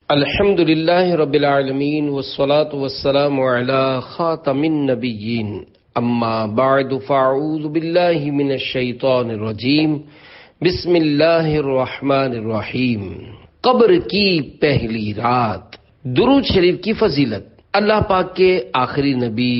الحمد للہ رب العالمین والصلاة والسلام علی خاتم النبیین اما بعد فاعوذ باللہ من الشیطان الرجیم بسم اللہ الرحمن الرحیم۔ قبر کی پہلی رات۔ درود شریف کی فضیلت۔ اللہ پاک کے آخری نبی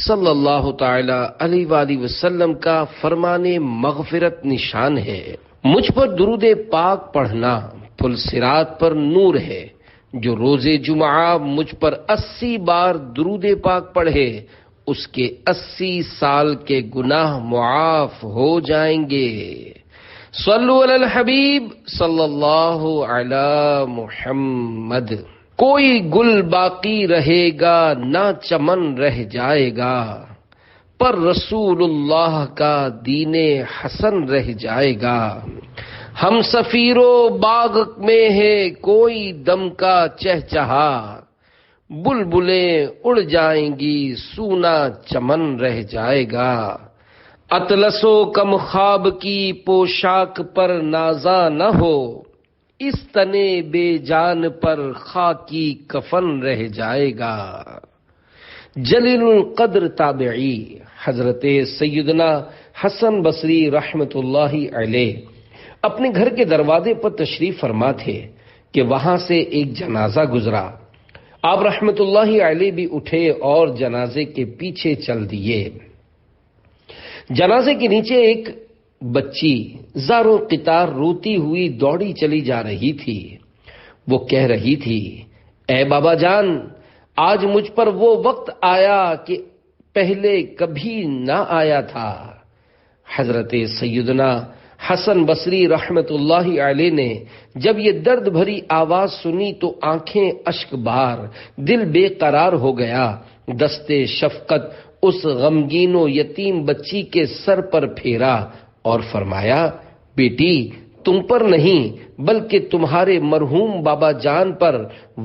صلی اللہ تعالی علیہ وآلہ وسلم کا فرمان مغفرت نشان ہے۔ مجھ پر درود پاک پڑھنا پل صراط پر نور ہے۔ جو روز جمعہ مجھ پر 80 بار درود پاک پڑھے اس کے 80 سال کے گناہ معاف ہو جائیں گے۔ صلو علی الحبیب صلی اللہ علی محمد۔ کوئی گل باقی رہے گا نہ چمن رہ جائے گا، پر رسول اللہ کا دین حسن رہ جائے گا۔ ہم سفیرو باغ میں ہے کوئی دم کا چہچہا، بلبلیں اڑ جائیں گی سونا چمن رہ جائے گا۔ اطلس و کم خواب کی پوشاک پر نازا نہ ہو، اس تنے بے جان پر خاکی کفن رہ جائے گا۔ جلیل القدر تابعی حضرت سیدنا حسن بصری رحمت اللہ علیہ اپنے گھر کے دروازے پر تشریف فرما تھے کہ وہاں سے ایک جنازہ گزرا۔ آپ رحمت اللہ علیہ بھی اٹھے اور جنازے کے پیچھے چل دیے۔ جنازے کے نیچے ایک بچی زاروں قطار روتی ہوئی دوڑی چلی جا رہی تھی۔ وہ کہہ رہی تھی، اے بابا جان، آج مجھ پر وہ وقت آیا کہ پہلے کبھی نہ آیا تھا۔ حضرت سیدنا حسن بصری رحمت اللہ علیہ نے جب یہ درد بھری آواز سنی تو آنکھیں اشک بار، دل بے قرار ہو گیا۔ دستے شفقت اس غمگین و یتیم بچی کے سر پر پھیرا اور فرمایا، بیٹی، تم پر نہیں بلکہ تمہارے مرحوم بابا جان پر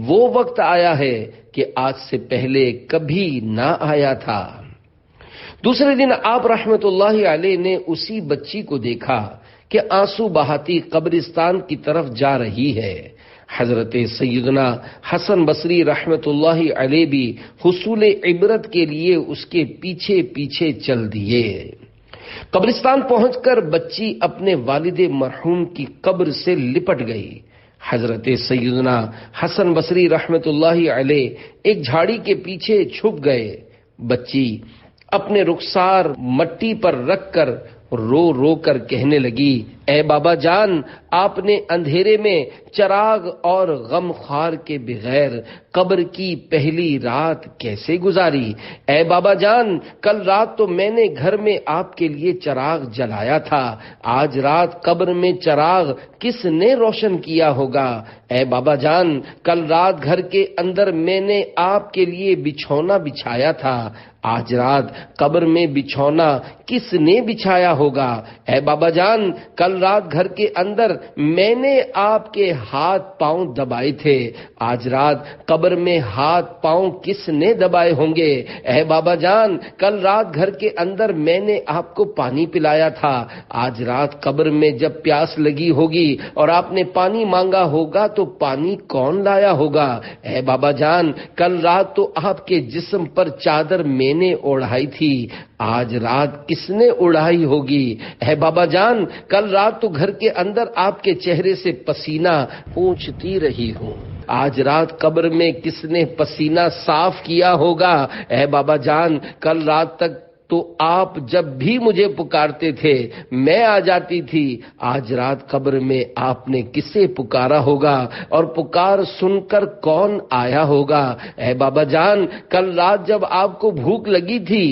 وہ وقت آیا ہے کہ آج سے پہلے کبھی نہ آیا تھا۔ دوسرے دن آپ رحمت اللہ علیہ نے اسی بچی کو دیکھا کہ آنسو بہاتی قبرستان کی طرف جا رہی ہے۔ حضرت سیدنا حسن بصری رحمت اللہ علیہ بھی حصول عبرت کے لیے اس کے پیچھے پیچھے چل دیے۔ قبرستان پہنچ کر بچی اپنے والد مرحوم کی قبر سے لپٹ گئی۔ حضرت سیدنا حسن بصری رحمت اللہ علیہ ایک جھاڑی کے پیچھے چھپ گئے۔ بچی اپنے رخسار مٹی پر رکھ کر رو رو کر کہنے لگی، اے بابا جان، آپ نے اندھیرے میں چراغ اور غم خوار کے بغیر قبر کی پہلی رات کیسے گزاری؟ اے بابا جان، کل رات تو میں نے گھر میں آپ کے لیے چراغ جلایا تھا، آج رات قبر میں چراغ کس نے روشن کیا ہوگا؟ اے بابا جان، کل رات گھر کے اندر میں نے آپ کے لیے بچھونا بچھایا تھا، آج رات قبر میں بچھونا کس نے بچھایا ہوگا؟ اے بابا جان، کل رات گھر کے اندر میں نے آپ کے ہاتھ پاؤں دبائے تھے، آج رات قبر میں ہاتھ پاؤں کس نے دبائے ہوں گے؟ اے بابا جان، کل رات گھر کے اندر میں نے آپ کو پانی پلایا تھا، آج رات قبر میں جب پیاس لگی ہوگی اور آپ نے پانی مانگا ہوگا تو پانی کون لایا ہوگا؟ اے بابا جان، کل رات تو آپ کے جسم پر چادر میں نے اوڑھائی تھی، آج رات کس نے اڑائی ہوگی؟ اے بابا جان، کل رات تو گھر کے اندر آپ کے چہرے سے پسینہ پوچھتی رہی ہوں، آج رات قبر میں کس نے پسینہ صاف کیا ہوگا؟ اے بابا جان، کل رات تک تو آپ جب بھی مجھے پکارتے تھے میں آ جاتی تھی، آج رات قبر میں آپ نے کسے پکارا ہوگا اور پکار سن کر کون آیا ہوگا؟ اے بابا جان، کل رات جب آپ کو بھوک لگی تھی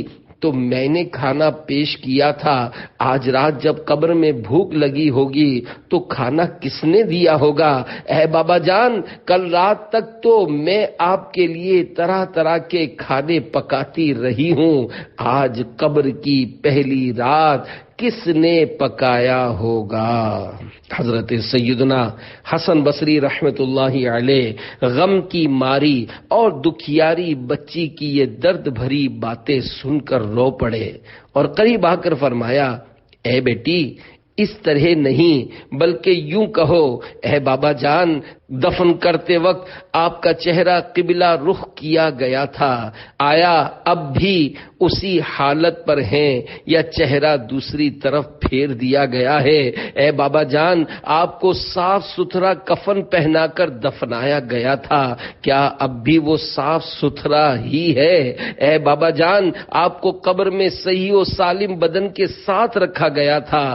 تو میں نے کھانا پیش کیا تھا، آج رات جب قبر میں بھوک لگی ہوگی تو کھانا کس نے دیا ہوگا؟ اے بابا جان، کل رات تک تو میں آپ کے لیے طرح طرح کے کھانے پکاتی رہی ہوں، آج قبر کی پہلی رات کس نے پکایا ہوگا؟ حضرت سیدنا حسن بصری رحمت اللہ علیہ غم کی ماری اور دکھیاری بچی کی یہ درد بھری باتیں سن کر رو پڑے اور قریب آ کر فرمایا، اے بیٹی، اس طرح نہیں بلکہ یوں کہو، اے بابا جان، دفن کرتے وقت آپ کا چہرہ قبلہ رخ کیا گیا تھا، آیا اب بھی اسی حالت پر ہیں یا چہرہ دوسری طرف پھیر دیا گیا ہے؟ اے بابا جان، آپ کو صاف ستھرا کفن پہنا کر دفنایا گیا تھا، کیا اب بھی وہ صاف ستھرا ہی ہے؟ اے بابا جان، آپ کو قبر میں صحیح و سالم بدن کے ساتھ رکھا گیا تھا،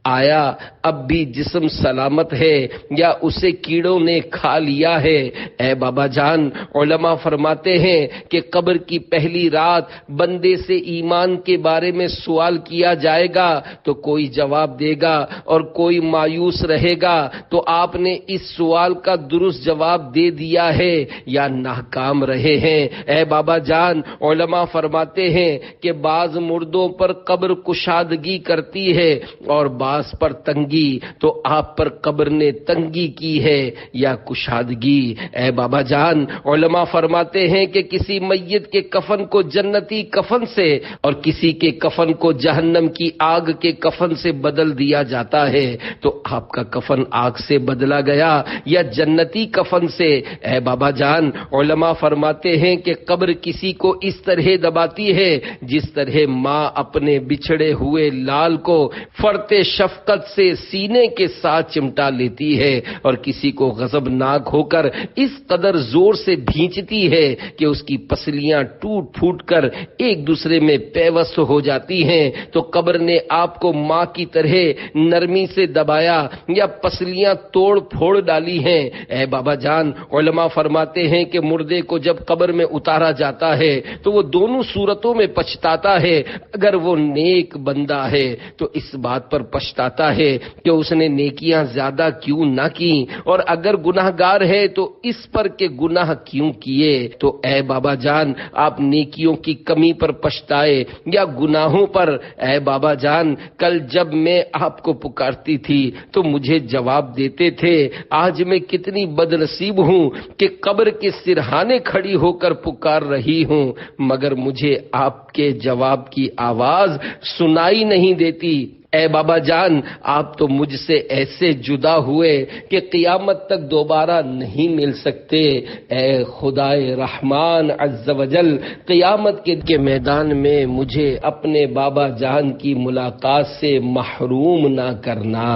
آیا اب بھی جسم سلامت ہے یا اسے کیڑوں نے کھا لیا ہے؟ اے بابا جان، علماء فرماتے ہیں کہ قبر کی پہلی رات بندے سے ایمان کے بارے میں سوال کیا جائے گا تو کوئی جواب دے گا اور کوئی مایوس رہے گا، تو آپ نے اس سوال کا درست جواب دے دیا ہے یا ناکام رہے ہیں؟ اے بابا جان، علماء فرماتے ہیں کہ بعض مردوں پر قبر کشادگی کرتی ہے اور بعض پر تنگی، تو آپ پر قبر نے تنگی کی ہے یا کشادگی؟ اے بابا جان، علماء فرماتے ہیں کہ کسی میت کے کفن کو جنتی کفن سے اور کسی کے کفن کو جہنم کی آگ کے کفن سے بدل دیا جاتا ہے، تو آپ کا کفن آگ سے بدلا گیا یا جنتی کفن سے؟ اے بابا جان، علماء فرماتے ہیں کہ قبر کسی کو اس طرح دباتی ہے جس طرح ماں اپنے بچھڑے ہوئے لال کو فرتے شفقت سے سینے کے ساتھ چمٹا لیتی ہے، اور کسی کو غضبناک ہو کر اس قدر زور سے بھینچتی ہے کہ اس کی پسلیاں ٹوٹ پھوٹ کر ایک دوسرے میں پیوست ہو جاتی ہیں، تو قبر نے آپ کو ماں کی طرح نرمی سے دبایا یا پسلیاں توڑ پھوڑ ڈالی ہیں؟ اے بابا جان، علماء فرماتے ہیں کہ مردے کو جب قبر میں اتارا جاتا ہے تو وہ دونوں صورتوں میں پچھتاتا ہے۔ اگر وہ نیک بندہ ہے تو اس بات پر پچھتاتا ہے کہ اس نے نیکیاں زیادہ کیوں نہ کی، اور اگر گناہگار ہے تو اس پر کہ گناہ کیوں کیے۔ تو اے بابا جان، آپ نیکیوں کی کمی پر پچھتائے یا گناہوں پر؟ اے بابا جان، کل جب میں آپ کو پکارتی تھی تو مجھے جواب دیتے تھے، آج میں کتنی بد نصیب ہوں کہ قبر کے سرہانے کھڑی ہو کر پکار رہی ہوں، مگر مجھے آپ کے جواب کی آواز سنائی نہیں دیتی۔ اے بابا جان، آپ تو مجھ سے ایسے جدا ہوئے کہ قیامت تک دوبارہ نہیں مل سکتے۔ اے خدائے رحمان عز و جل، قیامت کے میدان میں مجھے اپنے بابا جان کی ملاقات سے محروم نہ کرنا۔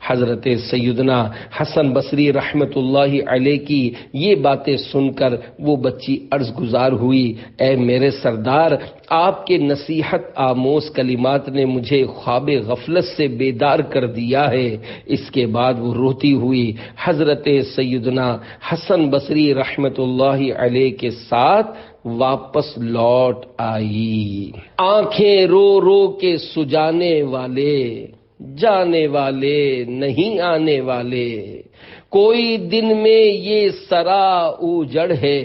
حضرت سیدنا حسن بصری رحمت اللہ علیہ کی یہ باتیں سن کر وہ بچی عرض گزار ہوئی، اے میرے سردار، آپ کے نصیحت آموز کلمات نے مجھے خواب غفلت سے بیدار کر دیا ہے۔ اس کے بعد وہ روتی ہوئی حضرت سیدنا حسن بصری رحمت اللہ علیہ کے ساتھ واپس لوٹ آئی۔ آنکھیں رو رو کے سجانے والے، جانے والے نہیں آنے والے، کوئی دن میں یہ سرا اوجڑ ہے،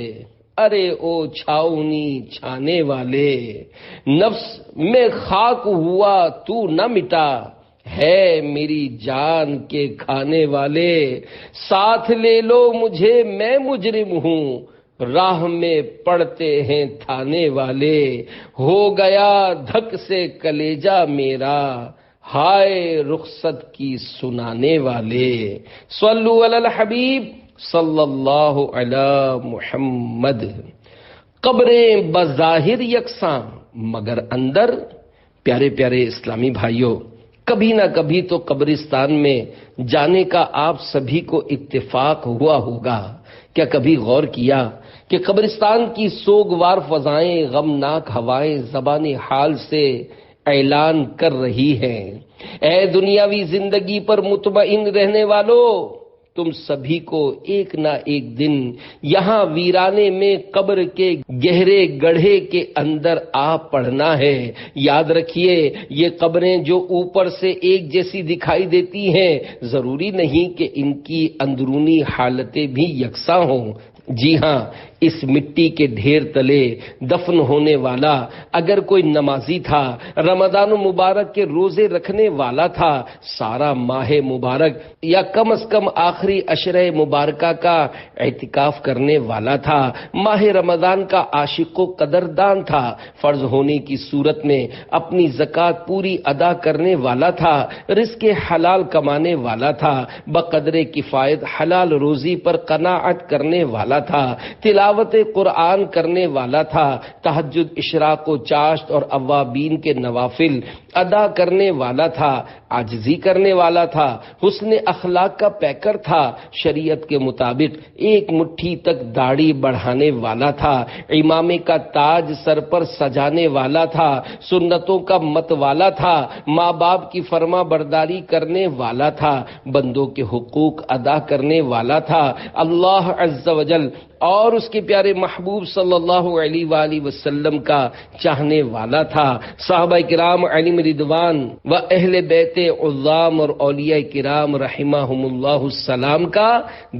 ارے او چھاؤنی چھانے والے، نفس میں خاک ہوا تو نہ مٹا، ہے میری جان کے کھانے والے، ساتھ لے لو مجھے میں مجرم ہوں، راہ میں پڑتے ہیں تھانے والے، ہو گیا دھک سے کلیجہ میرا، ہائے رخصت کی سنانے والے۔ صلو علی الحبیب صلی اللہ علی محمد۔ قبریں بظاہر یکساں مگر اندر، پیارے پیارے اسلامی بھائیوں، کبھی نہ کبھی تو قبرستان میں جانے کا آپ سبھی کو اتفاق ہوا ہوگا۔ کیا کبھی غور کیا کہ قبرستان کی سوگوار فضائیں، غمناک ہوائیں زبان حال سے اعلان کر رہی ہیں، اے دنیاوی زندگی پر مطمئن رہنے والو، تم سبھی کو ایک نہ ایک دن یہاں ویرانے میں قبر کے گہرے گڑھے کے اندر آ پڑنا ہے۔ یاد رکھیے، یہ قبریں جو اوپر سے ایک جیسی دکھائی دیتی ہیں، ضروری نہیں کہ ان کی اندرونی حالتیں بھی یکساں ہوں۔ جی ہاں، اس مٹی کے ڈھیر تلے دفن ہونے والا اگر کوئی نمازی تھا، رمضان مبارک کے روزے رکھنے والا تھا، سارا ماہ مبارک یا کم از کم آخری عشرہ مبارکہ کا اعتکاف کرنے والا تھا، ماہ رمضان کا عاشق و قدردان تھا، فرض ہونے کی صورت میں اپنی زکوٰۃ پوری ادا کرنے والا تھا، رزق حلال کمانے والا تھا، بقدر کفایت حلال روزی پر قناعت کرنے والا تھا، تلاوت قرآن کرنے والا تھا، تہجد، اشراق و چاشت اور اوابین کے نوافل ادا کرنے والا تھا، عاجزی کرنے والا تھا، حسن اخلاق کا پیکر تھا، شریعت کے مطابق ایک مٹھی تک داڑھی بڑھانے والا تھا، امامے کا تاج سر پر سجانے والا تھا، سنتوں کا مت والا تھا، ماں باپ کی فرما برداری کرنے والا تھا، بندوں کے حقوق ادا کرنے والا تھا، اللہ عز و جل اور اس کے پیارے محبوب صلی اللہ علیہ وآلہ وسلم کا چاہنے والا تھا، صحابہ کرام علیہم رضوان و اہل بیت عظام اور اولیاء کرام رحمہم اللہ السلام کا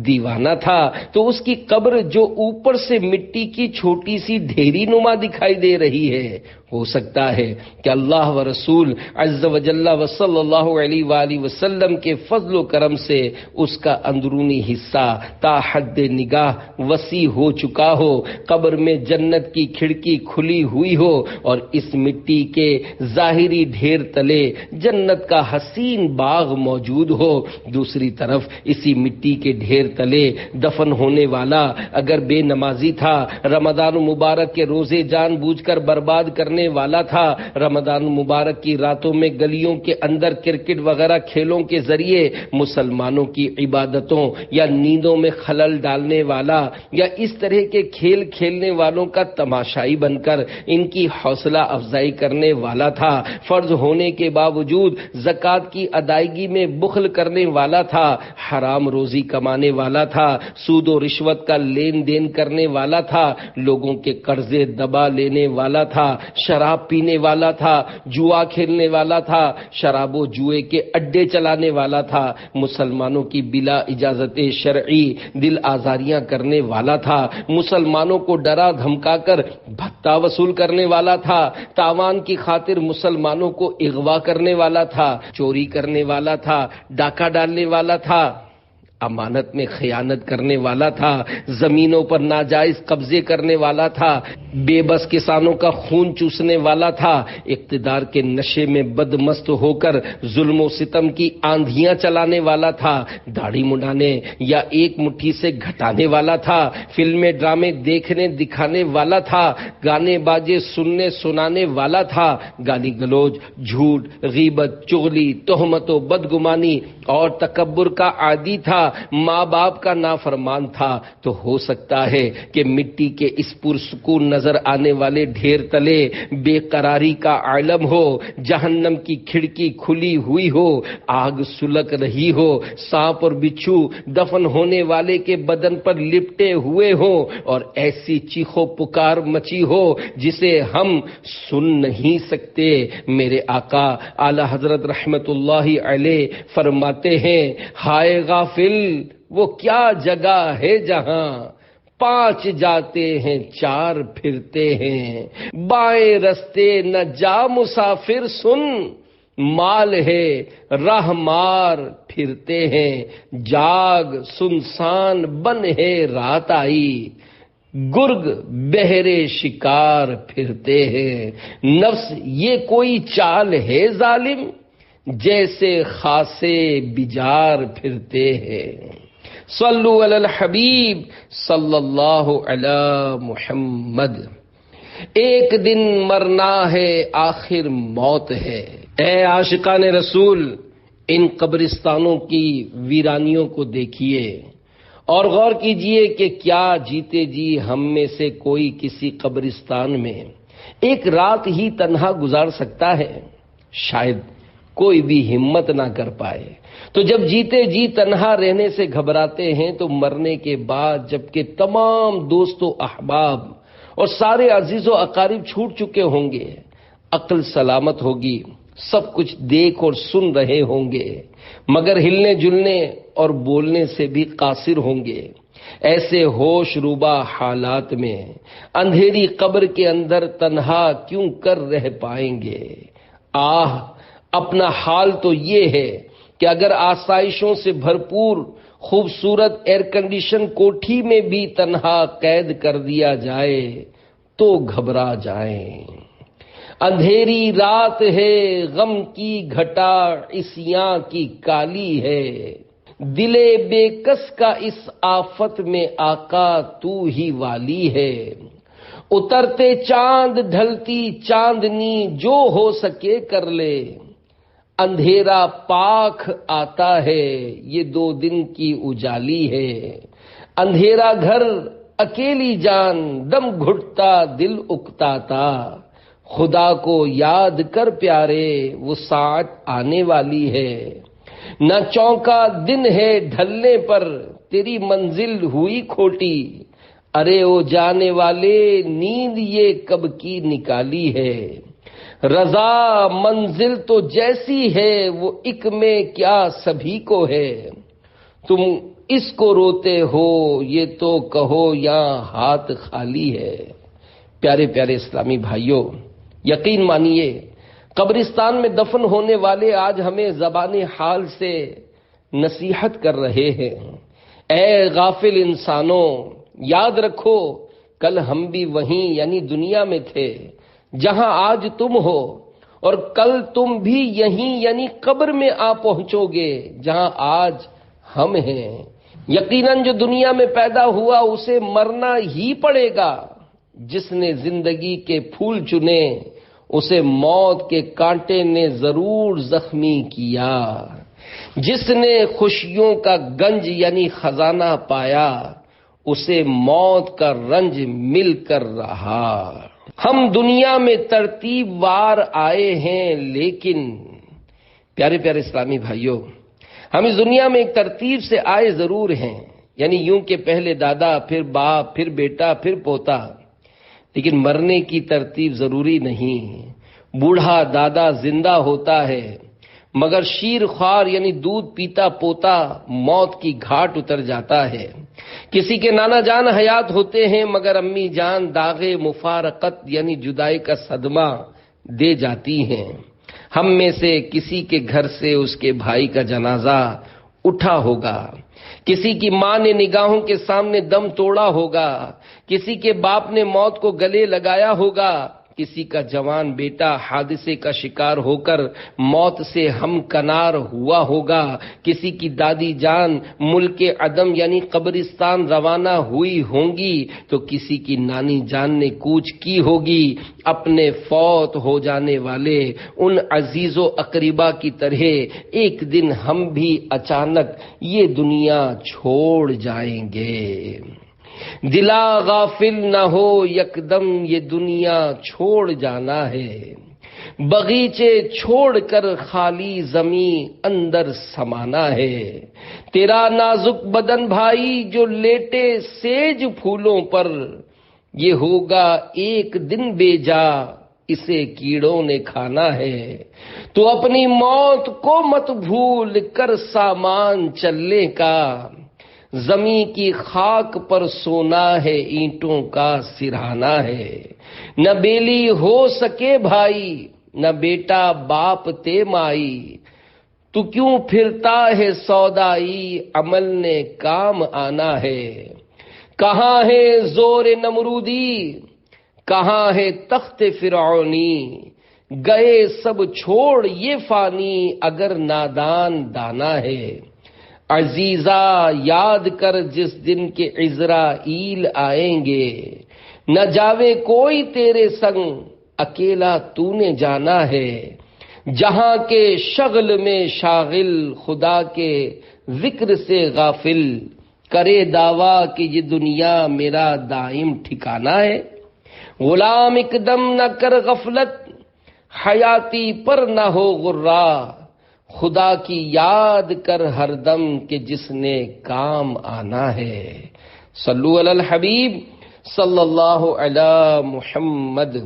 دیوانہ تھا۔ تو اس کی قبر جو اوپر سے مٹی کی چھوٹی سی ڈھیری نما دکھائی دے رہی ہے، ہو سکتا ہے کہ اللہ و رسول عز و جل و صلی اللہ علیہ وآلہ وسلم کے فضل و کرم سے اس کا اندرونی حصہ تا حد نگاہ وسیع ہو چکا ہو، قبر میں جنت کی کھڑکی کھلی ہوئی ہو اور اس مٹی کے ظاہری ڈھیر تلے جنت کا حسین باغ موجود ہو، دوسری طرف اسی مٹی کے ڈھیر تلے دفن ہونے والا اگر بے نمازی تھا، رمضان مبارک کے روزے جان بوجھ کر برباد کرنے والا تھا، رمضان مبارک کی راتوں میں گلیوں کے اندر کرکٹ وغیرہ کھیلوں کے ذریعے مسلمانوں کی عبادتوں یا نیندوں میں خلل ڈالنے والا یا اس طرح کے کھیل کھیلنے والوں کا تماشائی بن کر ان کی حوصلہ افزائی کرنے والا تھا، فرض ہونے کے باوجود زکوٰۃ کی ادائیگی میں بخل کرنے والا تھا، حرام روزی کمانے والا تھا، سود و رشوت کا لین دین کرنے والا تھا، لوگوں کے قرضے دبا لینے والا تھا، شراب پینے والا تھا، جوا کھیلنے والا تھا، شراب و جوئے کے اڈے چلانے والا تھا، مسلمانوں کی بلا اجازت شرعی دل آزاریاں کرنے والا تھا، مسلمانوں کو ڈرا دھمکا کر بھتہ وصول کرنے والا تھا، تاوان کی خاطر مسلمانوں کو اغوا کرنے والا تھا، چوری کرنے والا تھا، ڈاکہ ڈالنے والا تھا، امانت میں خیانت کرنے والا تھا، زمینوں پر ناجائز قبضے کرنے والا تھا، بے بس کسانوں کا خون چوسنے والا تھا، اقتدار کے نشے میں بدمست ہو کر ظلم و ستم کی آندھیاں چلانے والا تھا، داڑھی منڈانے یا ایک مٹھی سے گھٹانے والا تھا، فلمیں ڈرامے دیکھنے دکھانے والا تھا، گانے باجے سننے سنانے والا تھا، گالی گلوچ، جھوٹ، غیبت، چغلی، تہمت و بدگمانی اور تکبر کا عادی تھا، ماں باپ کا نافرمان تھا۔ تو ہو سکتا ہے کہ مٹی کے اس پرسکون نظر آنے والے ڈھیر تلے بے قراری کا عالم ہو، جہنم کی کھڑکی کھلی ہوئی ہو، آگ سلگ رہی ہو، سانپ اور بچھو دفن ہونے والے کے بدن پر لپٹے ہوئے ہو اور ایسی چیخو پکار مچی ہو جسے ہم سن نہیں سکتے۔ میرے آقا اعلی حضرت رحمت اللہ علیہ فرماتے ہیں، ہائے غافل وہ کیا جگہ ہے جہاں 5 جاتے ہیں 4 پھرتے ہیں، بائیں رستے نہ جا مسافر سن، مال ہے راہ مار پھرتے ہیں، جاگ سنسان بن ہے رات آئی، گرگ بہرے شکار پھرتے ہیں، نفس یہ کوئی چال ہے ظالم، جیسے خاصے بجار پھرتے ہیں۔ صلو علی الحبیب صلی اللہ علی محمد۔ ایک دن مرنا ہے آخر موت ہے۔ اے عاشقان رسول، ان قبرستانوں کی ویرانیوں کو دیکھیے اور غور کیجئے کہ کیا جیتے جی ہم میں سے کوئی کسی قبرستان میں ایک رات ہی تنہا گزار سکتا ہے؟ شاید کوئی بھی ہمت نہ کر پائے۔ تو جب جیتے جی تنہا رہنے سے گھبراتے ہیں تو مرنے کے بعد جبکہ تمام دوست و احباب اور سارے عزیز و اقارب چھوٹ چکے ہوں گے، عقل سلامت ہوگی، سب کچھ دیکھ اور سن رہے ہوں گے، مگر ہلنے جلنے اور بولنے سے بھی قاصر ہوں گے، ایسے ہوش روبا حالات میں اندھیری قبر کے اندر تنہا کیوں کر رہ پائیں گے؟ اپنا حال تو یہ ہے کہ اگر آسائشوں سے بھرپور خوبصورت ایئر کنڈیشن کوٹھی میں بھی تنہا قید کر دیا جائے تو گھبرا جائیں۔ اندھیری رات ہے، غم کی گھٹا عصیاں کی کالی ہے، دلے بے کس کا اس آفت میں آقا تو ہی والی ہے۔ اترتے چاند ڈھلتی چاندنی جو ہو سکے کر لے، اندھیرا پاک آتا ہے یہ 2 دن کی اجالی ہے۔ اندھیرا گھر اکیلی جان دم گھٹتا دل اکتاتا، خدا کو یاد کر پیارے وہ ساعت آنے والی ہے۔ نہ چونکا دن ہے ڈھلنے پر تیری منزل ہوئی کھوٹی، ارے او جانے والے نیند یہ کب کی نکالی ہے۔ رضا منزل تو جیسی ہے وہ ایک میں کیا سبھی کو ہے، تم اس کو روتے ہو یہ تو کہو یہاں ہاتھ خالی ہے۔ پیارے پیارے اسلامی بھائیوں، یقین مانیے قبرستان میں دفن ہونے والے آج ہمیں زبان حال سے نصیحت کر رہے ہیں، اے غافل انسانوں، یاد رکھو کل ہم بھی وہیں یعنی دنیا میں تھے جہاں آج تم ہو، اور کل تم بھی یہیں یعنی قبر میں آ پہنچو گے جہاں آج ہم ہیں۔ یقیناً جو دنیا میں پیدا ہوا اسے مرنا ہی پڑے گا، جس نے زندگی کے پھول چنے اسے موت کے کانٹے نے ضرور زخمی کیا، جس نے خوشیوں کا گنج یعنی خزانہ پایا اسے موت کا رنج مل کر رہا۔ ہم دنیا میں ترتیب وار آئے ہیں، لیکن پیارے پیارے اسلامی بھائیوں، ہم اس دنیا میں ایک ترتیب سے آئے ضرور ہیں، یعنی یوں کہ پہلے دادا، پھر باپ، پھر بیٹا، پھر پوتا، لیکن مرنے کی ترتیب ضروری نہیں۔ بوڑھا دادا زندہ ہوتا ہے مگر شیر خوار یعنی دودھ پیتا پوتا موت کی گھاٹ اتر جاتا ہے۔ کسی کے نانا جان حیات ہوتے ہیں مگر امی جان داغے مفارقت یعنی جدائی کا صدمہ دے جاتی ہیں۔ ہم میں سے کسی کے گھر سے اس کے بھائی کا جنازہ اٹھا ہوگا، کسی کی ماں نے نگاہوں کے سامنے دم توڑا ہوگا، کسی کے باپ نے موت کو گلے لگایا ہوگا، کسی کا جوان بیٹا حادثے کا شکار ہو کر موت سے ہم کنار ہوا ہوگا، کسی کی دادی جان ملک عدم یعنی قبرستان روانہ ہوئی ہوں گی، تو کسی کی نانی جان نے کوچ کی ہوگی۔ اپنے فوت ہو جانے والے ان عزیز و اقربا کی طرح ایک دن ہم بھی اچانک یہ دنیا چھوڑ جائیں گے۔ دلا غافل نہ ہو یکدم یہ دنیا چھوڑ جانا ہے، بغیچے چھوڑ کر خالی زمین اندر سمانا ہے۔ تیرا نازک بدن بھائی جو لیٹے سیج پھولوں پر، یہ ہوگا ایک دن بے جا اسے کیڑوں نے کھانا ہے۔ تو اپنی موت کو مت بھول کر سامان چلنے کا، زمین کی خاک پر سونا ہے اینٹوں کا سرہانا ہے۔ نہ بیلی ہو سکے بھائی نہ بیٹا باپ تے مائی، تو کیوں پھرتا ہے سودائی عمل نے کام آنا ہے۔ کہاں ہے زور نمرودی کہاں ہے تخت فرعونی، گئے سب چھوڑ یہ فانی اگر نادان دانا ہے۔ عزیزا یاد کر جس دن کے عزرائیل آئیں گے، نہ جاوے کوئی تیرے سنگ اکیلا تو نے جانا ہے۔ جہاں کے شغل میں شاغل خدا کے ذکر سے غافل، کرے دعویٰ کہ یہ دنیا میرا دائم ٹھکانہ ہے۔ غلام ایک دم نہ کر غفلت حیاتی پر نہ ہو غرہ، خدا کی یاد کر ہر دم کہ جس نے کام آنا ہے۔ صلو علی الحبیب صلی اللہ علی محمد۔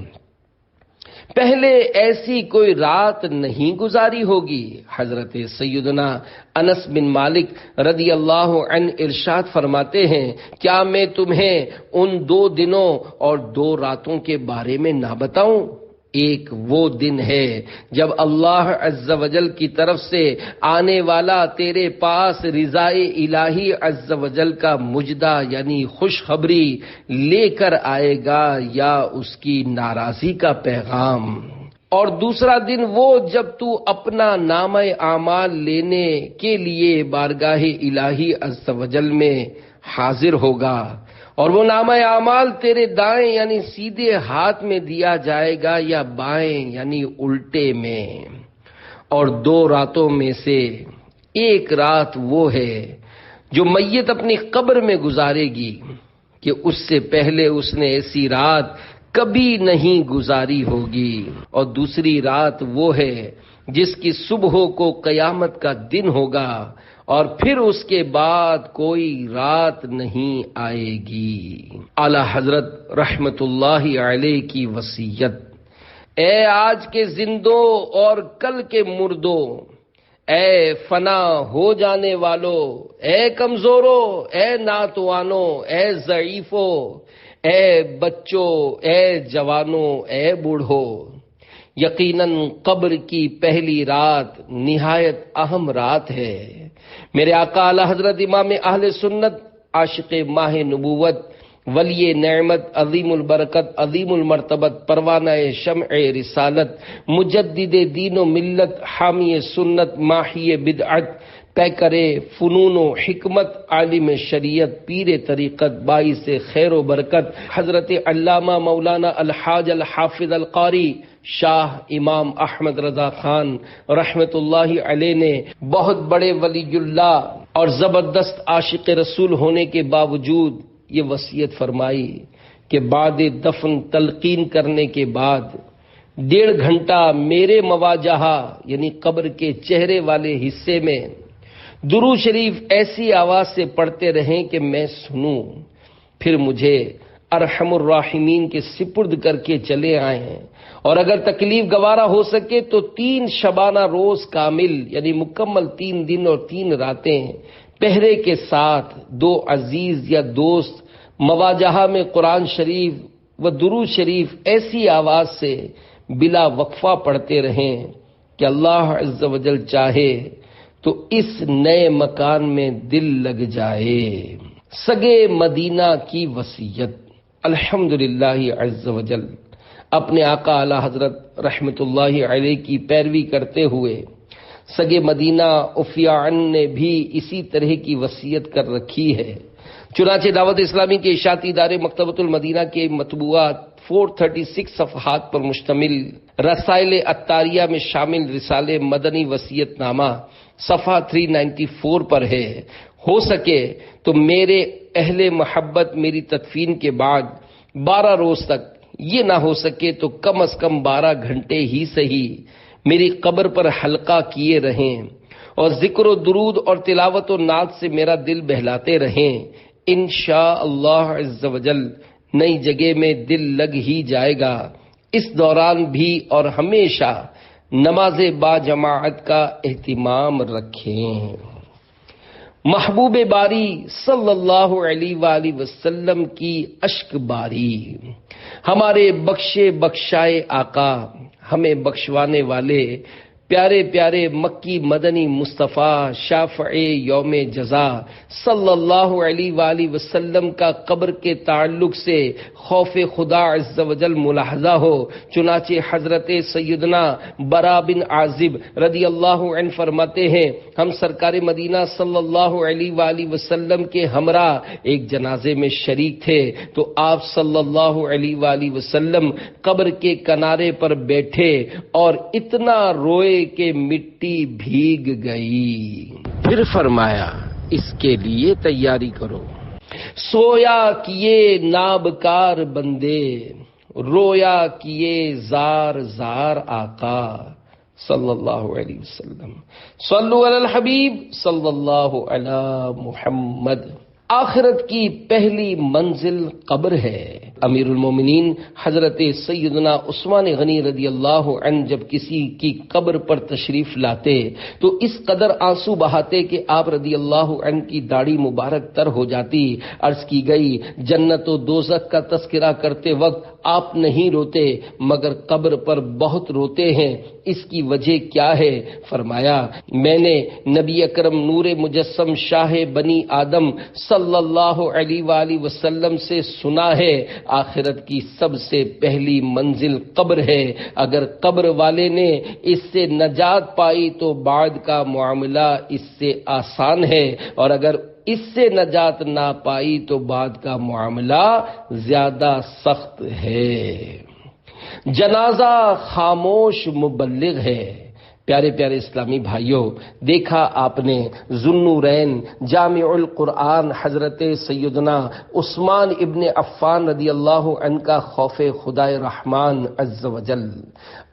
پہلے ایسی کوئی رات نہیں گزاری ہوگی۔ حضرت سیدنا انس بن مالک رضی اللہ عنہ ارشاد فرماتے ہیں، کیا میں تمہیں ان 2 دنوں اور 2 راتوں کے بارے میں نہ بتاؤں؟ ایک وہ دن ہے جب اللہ عز و جل کی طرف سے آنے والا تیرے پاس رضائے الہی عز و جل کا مجدہ یعنی خوشخبری لے کر آئے گا یا اس کی ناراضی کا پیغام، اور دوسرا دن وہ جب تو اپنا نامہ اعمال لینے کے لیے بارگاہ الہی عز و جل میں حاضر ہوگا، اور وہ نامہ اعمال تیرے دائیں یعنی سیدھے ہاتھ میں دیا جائے گا یا بائیں یعنی الٹے میں۔ اور 2 راتوں میں سے ایک رات وہ ہے جو میت اپنی قبر میں گزارے گی کہ اس سے پہلے اس نے ایسی رات کبھی نہیں گزاری ہوگی، اور دوسری رات وہ ہے جس کی صبح کو قیامت کا دن ہوگا، اور پھر اس کے بعد کوئی رات نہیں آئے گی۔ اعلی حضرت رحمت اللہ علیہ کی وصیت، اے آج کے زندوں اور کل کے مردوں، اے فنا ہو جانے والو، اے کمزوروں، اے ناتوانوں، اے ضعیفوں، اے بچوں، اے جوانوں، اے بوڑھوں، یقیناً قبر کی پہلی رات نہایت اہم رات ہے۔ میرے آقا اعلی حضرت امام اہل سنت، عاشق ماہ نبوت، ولی نعمت، عظیم البرکت، عظیم المرتبت، پروانہ شمع رسالت، مجدد دین و ملت، حامی سنت، ماحی بدعت، پیکر فنون و حکمت، عالم شریعت، پیر طریقت، باعث خیر و برکت، حضرت علامہ مولانا الحاج الحافظ القاری شاہ امام احمد رضا خان رحمت اللہ علیہ نے بہت بڑے ولی اللہ اور زبردست عاشق رسول ہونے کے باوجود یہ وصیت فرمائی کہ بعد دفن تلقین کرنے کے بعد 1.5 گھنٹہ میرے مواجہہ یعنی قبر کے چہرے والے حصے میں درود شریف ایسی آواز سے پڑھتے رہیں کہ میں سنوں، پھر مجھے ارحم الراحمین کے سپرد کر کے چلے آئیں، اور اگر تکلیف گوارا ہو سکے تو 3 شبانہ روز کامل یعنی مکمل 3 دن اور 3 راتیں پہرے کے ساتھ 2 عزیز یا دوست مواجہہ میں قرآن شریف و درود شریف ایسی آواز سے بلا وقفہ پڑھتے رہیں کہ اللہ عز و جل چاہے تو اس نئے مکان میں دل لگ جائے۔ سگے مدینہ کی وصیت، الحمدللہ عز و جل اپنے آقا اعلی حضرت رحمت اللہ علیہ کی پیروی کرتے ہوئے سگے مدینہ عفیان نے بھی اسی طرح کی وصیت کر رکھی ہے۔ چنانچہ دعوت اسلامی کے اشاعتی ادارے مکتبۃ المدینہ کے مطبوعات 436 صفحات پر مشتمل رسائل عطاریہ میں شامل رسالے مدنی وصیت نامہ صفحہ 394 پر ہے، ہو سکے تو میرے اہل محبت میری تدفین کے بعد 12 روز تک، یہ نہ ہو سکے تو کم از کم 12 گھنٹے ہی صحیح میری قبر پر حلقہ کیے رہیں اور ذکر و درود اور تلاوت و نعت سے میرا دل بہلاتے رہیں۔ انشاءاللہ عز و جل نئی جگہ میں دل لگ ہی جائے گا۔ اس دوران بھی اور ہمیشہ نماز با جماعت کا اہتمام رکھیں۔ محبوب باری صلی اللہ علیہ وآلہ وسلم کی اشک باری، ہمارے بخشے بخشائے آقا، ہمیں بخشوانے والے پیارے پیارے مکی مدنی مصطفیٰ شافع یوم جزا صلی اللہ علیہ وآلہ وسلم کا قبر کے تعلق سے خوف خدا عز و جل ملاحظہ ہو۔ چنانچہ حضرت سیدنا برا بن عازب رضی اللہ عنہ فرماتے ہیں، ہم سرکار مدینہ صلی اللہ علیہ وآلہ وسلم کے ہمراہ ایک جنازے میں شریک تھے تو آپ صلی اللہ علیہ وآلہ وسلم قبر کے کنارے پر بیٹھے اور اتنا روئے کہ مٹی بھیگ گئی، پھر فرمایا اس کے لیے تیاری کرو۔ سویا کیے نابکار بندے، رویا کیے زار زار آقا صلی اللہ علیہ وسلم۔ صلو علی الحبیب صلی اللہ علی محمد۔ آخرت کی پہلی منزل قبر ہے۔ امیر المومنین حضرت سیدنا عثمان غنی رضی اللہ عنہ جب کسی کی قبر پر تشریف لاتے تو اس قدر آنسو بہاتے کہ آپ رضی اللہ عنہ کی داڑھی مبارک تر ہو جاتی۔ عرض کی گئی جنت و دوزخ کا تذکرہ کرتے وقت آپ نہیں روتے مگر قبر پر بہت روتے ہیں، اس کی وجہ کیا ہے؟ فرمایا میں نے نبی اکرم نور مجسم شاہ بنی آدم صلی اللہ علیہ وآلہ وسلم سے سنا ہے آخرت کی سب سے پہلی منزل قبر ہے، اگر قبر والے نے اس سے نجات پائی تو بعد کا معاملہ اس سے آسان ہے، اور اگر اس سے نجات نہ پائی تو بعد کا معاملہ زیادہ سخت ہے۔ جنازہ خاموش مبلغ ہے۔ پیارے پیارے اسلامی بھائیوں، دیکھا آپ نے ذوالنورین جامع القرآن حضرت سیدنا عثمان ابن عفان رضی اللہ عنہ کا خوف خدائے رحمان عز وجل۔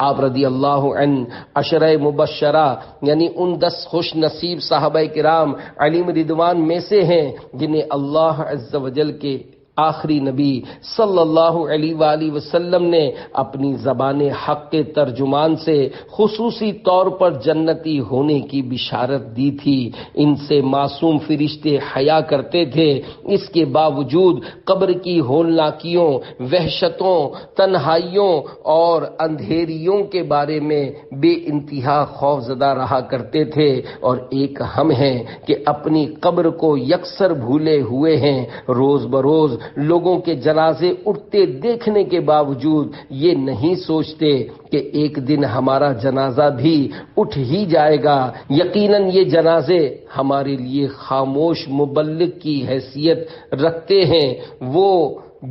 آپ رضی اللہ عنہ عشرہ مبشرہ یعنی ان 10 خوش نصیب صحابہ کرام علیہم رضوان میں سے ہیں جنہیں اللہ عز وجل کے آخری نبی صلی اللہ علیہ وآلہ وسلم نے اپنی زبان حق کے ترجمان سے خصوصی طور پر جنتی ہونے کی بشارت دی تھی۔ ان سے معصوم فرشتے حیا کرتے تھے، اس کے باوجود قبر کی ہولناکیوں، وحشتوں، تنہائیوں اور اندھیریوں کے بارے میں بے انتہا خوف زدہ رہا کرتے تھے، اور ایک ہم ہیں کہ اپنی قبر کو یکسر بھولے ہوئے ہیں۔ روز بروز لوگوں کے جنازے اٹھتے دیکھنے کے باوجود یہ نہیں سوچتے کہ ایک دن ہمارا جنازہ بھی اٹھ ہی جائے گا۔ یقیناً یہ جنازے ہمارے لیے خاموش مبلغ کی حیثیت رکھتے ہیں، وہ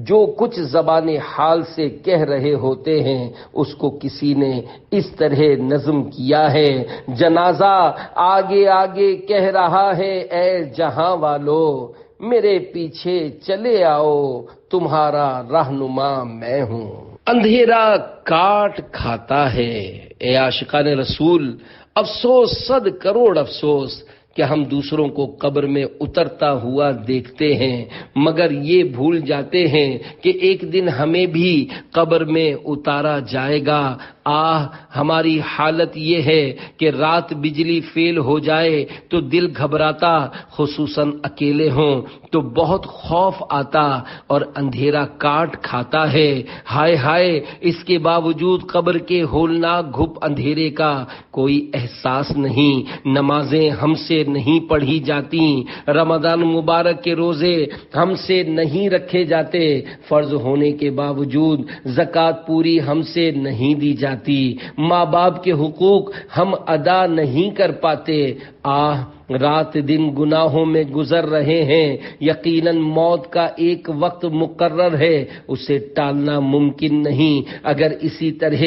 جو کچھ زبان حال سے کہہ رہے ہوتے ہیں اس کو کسی نے اس طرح نظم کیا ہے۔ جنازہ آگے آگے کہہ رہا ہے اے جہاں والو، میرے پیچھے چلے آؤ، تمہارا رہنما میں ہوں۔ اندھیرا کاٹ کھاتا ہے۔ اے عاشقان رسول، افسوس 100 کروڑ افسوس کہ ہم دوسروں کو قبر میں اترتا ہوا دیکھتے ہیں مگر یہ بھول جاتے ہیں کہ ایک دن ہمیں بھی قبر میں اتارا جائے گا۔ ہماری حالت یہ ہے کہ رات بجلی فیل ہو جائے تو دل گھبراتا، خصوصاً اکیلے ہوں تو بہت خوف آتا اور اندھیرا کاٹ کھاتا ہے۔ ہائے ہائے، اس کے باوجود قبر کے ہولناک گھپ اندھیرے کا کوئی احساس نہیں۔ نمازیں ہم سے نہیں پڑھی جاتی، رمضان مبارک کے روزے ہم سے نہیں رکھے جاتے، فرض ہونے کے باوجود زکوٰۃ پوری ہم سے نہیں دی جاتی، ماں باپ کے حقوق ہم ادا نہیں کر پاتے۔ رات دن گناہوں میں گزر رہے ہیں۔ یقیناً موت کا ایک وقت مقرر ہے، اسے ٹالنا ممکن نہیں۔ اگر اسی طرح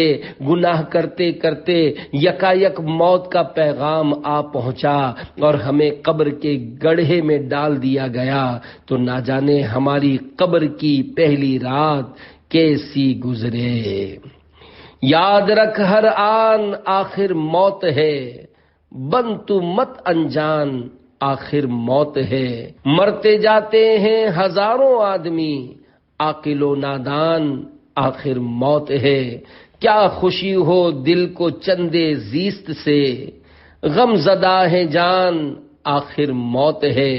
گناہ کرتے کرتے یکایک موت کا پیغام آ پہنچا اور ہمیں قبر کے گڑھے میں ڈال دیا گیا تو نہ جانے ہماری قبر کی پہلی رات کیسی گزرے۔ یاد رکھ ہر آن آخر موت ہے، بن تو مت انجان آخر موت ہے۔ مرتے جاتے ہیں ہزاروں آدمی، عاقل و نادان آخر موت ہے۔ کیا خوشی ہو دل کو چندے زیست سے، غم زدہ ہے جان آخر موت ہے۔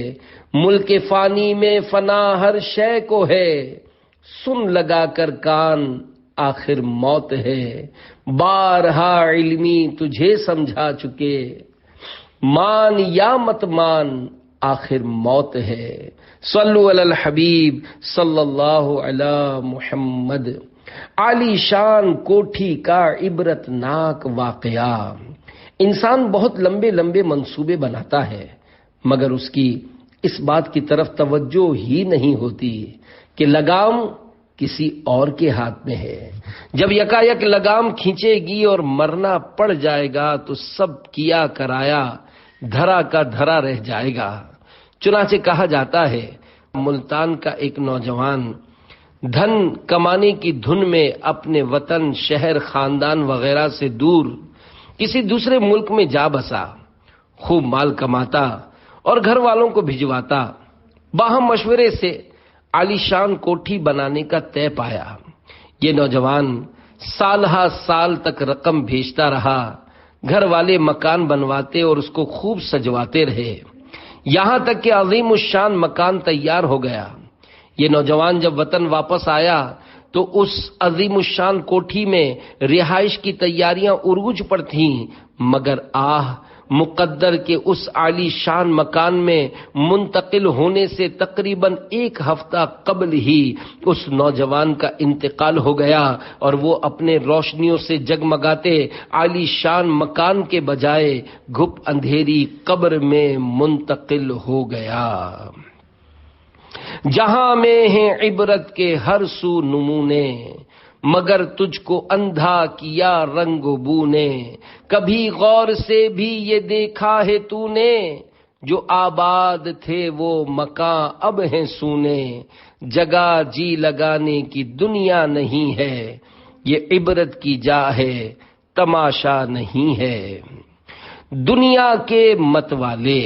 ملک فانی میں فنا ہر شے کو ہے، سن لگا کر کان آخر موت ہے۔ بارہا علمی تجھے سمجھا چکے، مان یا مت مان آخر موت ہے۔ صلو علی الحبیب صلی اللہ علی محمد۔ عالی شان کوٹھی کا عبرت ناک واقعہ۔ انسان بہت لمبے لمبے منصوبے بناتا ہے مگر اس کی اس بات کی طرف توجہ ہی نہیں ہوتی کہ لگام کسی اور کے ہاتھ میں ہے۔ جب یکایک لگام کھینچے گی اور مرنا پڑ جائے گا تو سب کیا کرایا دھرا کا دھرا رہ جائے گا۔ چنانچہ کہا جاتا ہے ملتان کا ایک نوجوان دھن کمانے کی دھن میں اپنے وطن، شہر، خاندان وغیرہ سے دور کسی دوسرے ملک میں جا بسا، خوب مال کماتا اور گھر والوں کو بھجواتا۔ باہم مشورے سے عالی شان کوٹھی بنانے کا طے پایا۔ یہ نوجوان سال ہا سال تک رقم بھیجتا رہا، گھر والے مکان بنواتے اور اس کو خوب سجواتے رہے، یہاں تک کہ عظیم الشان مکان تیار ہو گیا۔ یہ نوجوان جب وطن واپس آیا تو اس عظیم الشان کوٹھی میں رہائش کی تیاریاں عروج پر تھیں، مگر مقدر کے اس عالی شان مکان میں منتقل ہونے سے تقریباً 1 ہفتہ قبل ہی اس نوجوان کا انتقال ہو گیا اور وہ اپنے روشنیوں سے جگمگاتے عالی شان مکان کے بجائے گھپ اندھیری قبر میں منتقل ہو گیا۔ جہاں میں ہیں عبرت کے ہر سو نمونے، مگر تجھ کو اندھا کیا رنگ بو نے، کبھی غور سے بھی یہ دیکھا ہے تو نے، جو آباد تھے وہ مکان اب ہیں سونے، جگہ جی لگانے کی دنیا نہیں ہے، یہ عبرت کی جا ہے تماشا نہیں ہے۔ دنیا کے متوالے،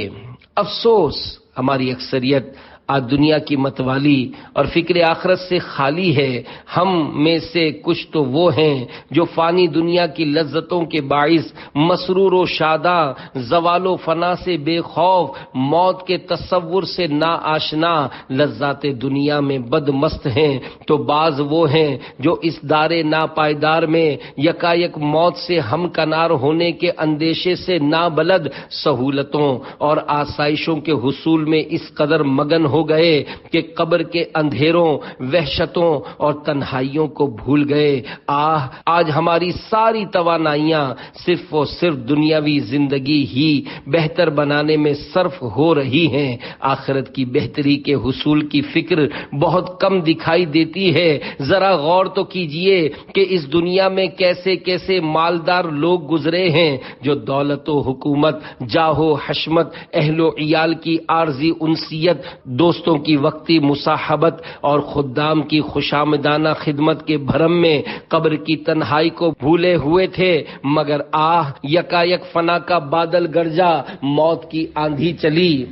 افسوس ہماری اکثریت آج دنیا کی متوالی اور فکر آخرت سے خالی ہے۔ ہم میں سے کچھ تو وہ ہیں جو فانی دنیا کی لذتوں کے باعث مسرور و شاداں، زوال و فنا سے بے خوف، موت کے تصور سے نا آشنا، لذات دنیا میں بد مست ہیں، تو بعض وہ ہیں جو اس دار ناپائیدار میں یکایک موت سے ہم کنار ہونے کے اندیشے سے نابلد سہولتوں اور آسائشوں کے حصول میں اس قدر مگن ہو گئے کہ قبر کے اندھیروں، وحشتوں اور تنہائیوں کو بھول گئے۔ آج ہماری ساری توانائیاں صرف و صرف دنیاوی زندگی ہی بہتر بنانے میں صرف ہو رہی ہیں، آخرت کی بہتری کے حصول کی فکر بہت کم دکھائی دیتی ہے۔ ذرا غور تو کیجئے کہ اس دنیا میں کیسے کیسے مالدار لوگ گزرے ہیں جو دولت و حکومت، جاہ و حشمت، اہل و عیال کی عارضی انسیت، دوستوں کی وقتی مصاحبت اور خدام کی خوشامدانہ خدمت کے بھرم میں قبر کی تنہائی کو بھولے ہوئے تھے، مگر یکایک فنا کا بادل گرجا، موت کی آندھی چلی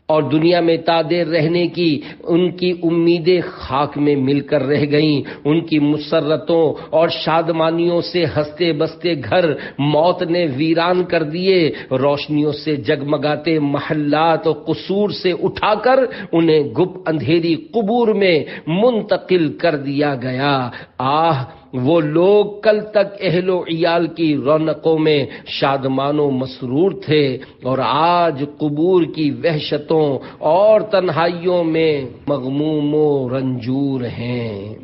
اور دنیا میں تادیر رہنے کی ان کی امیدیں خاک میں مل کر رہ گئیں۔ ان کی مسرتوں اور شادمانیوں سے ہنستے بستے گھر موت نے ویران کر دیے، روشنیوں سے جگمگاتے محلات اور قصور سے اٹھا کر انہیں گھپ اندھیری قبور میں منتقل کر دیا گیا۔ وہ لوگ کل تک اہل و عیال کی رونقوں میں شادمان و مسرور تھے اور آج قبور کی وحشتوں اور تنہائیوں میں مغموم و رنجور ہیں۔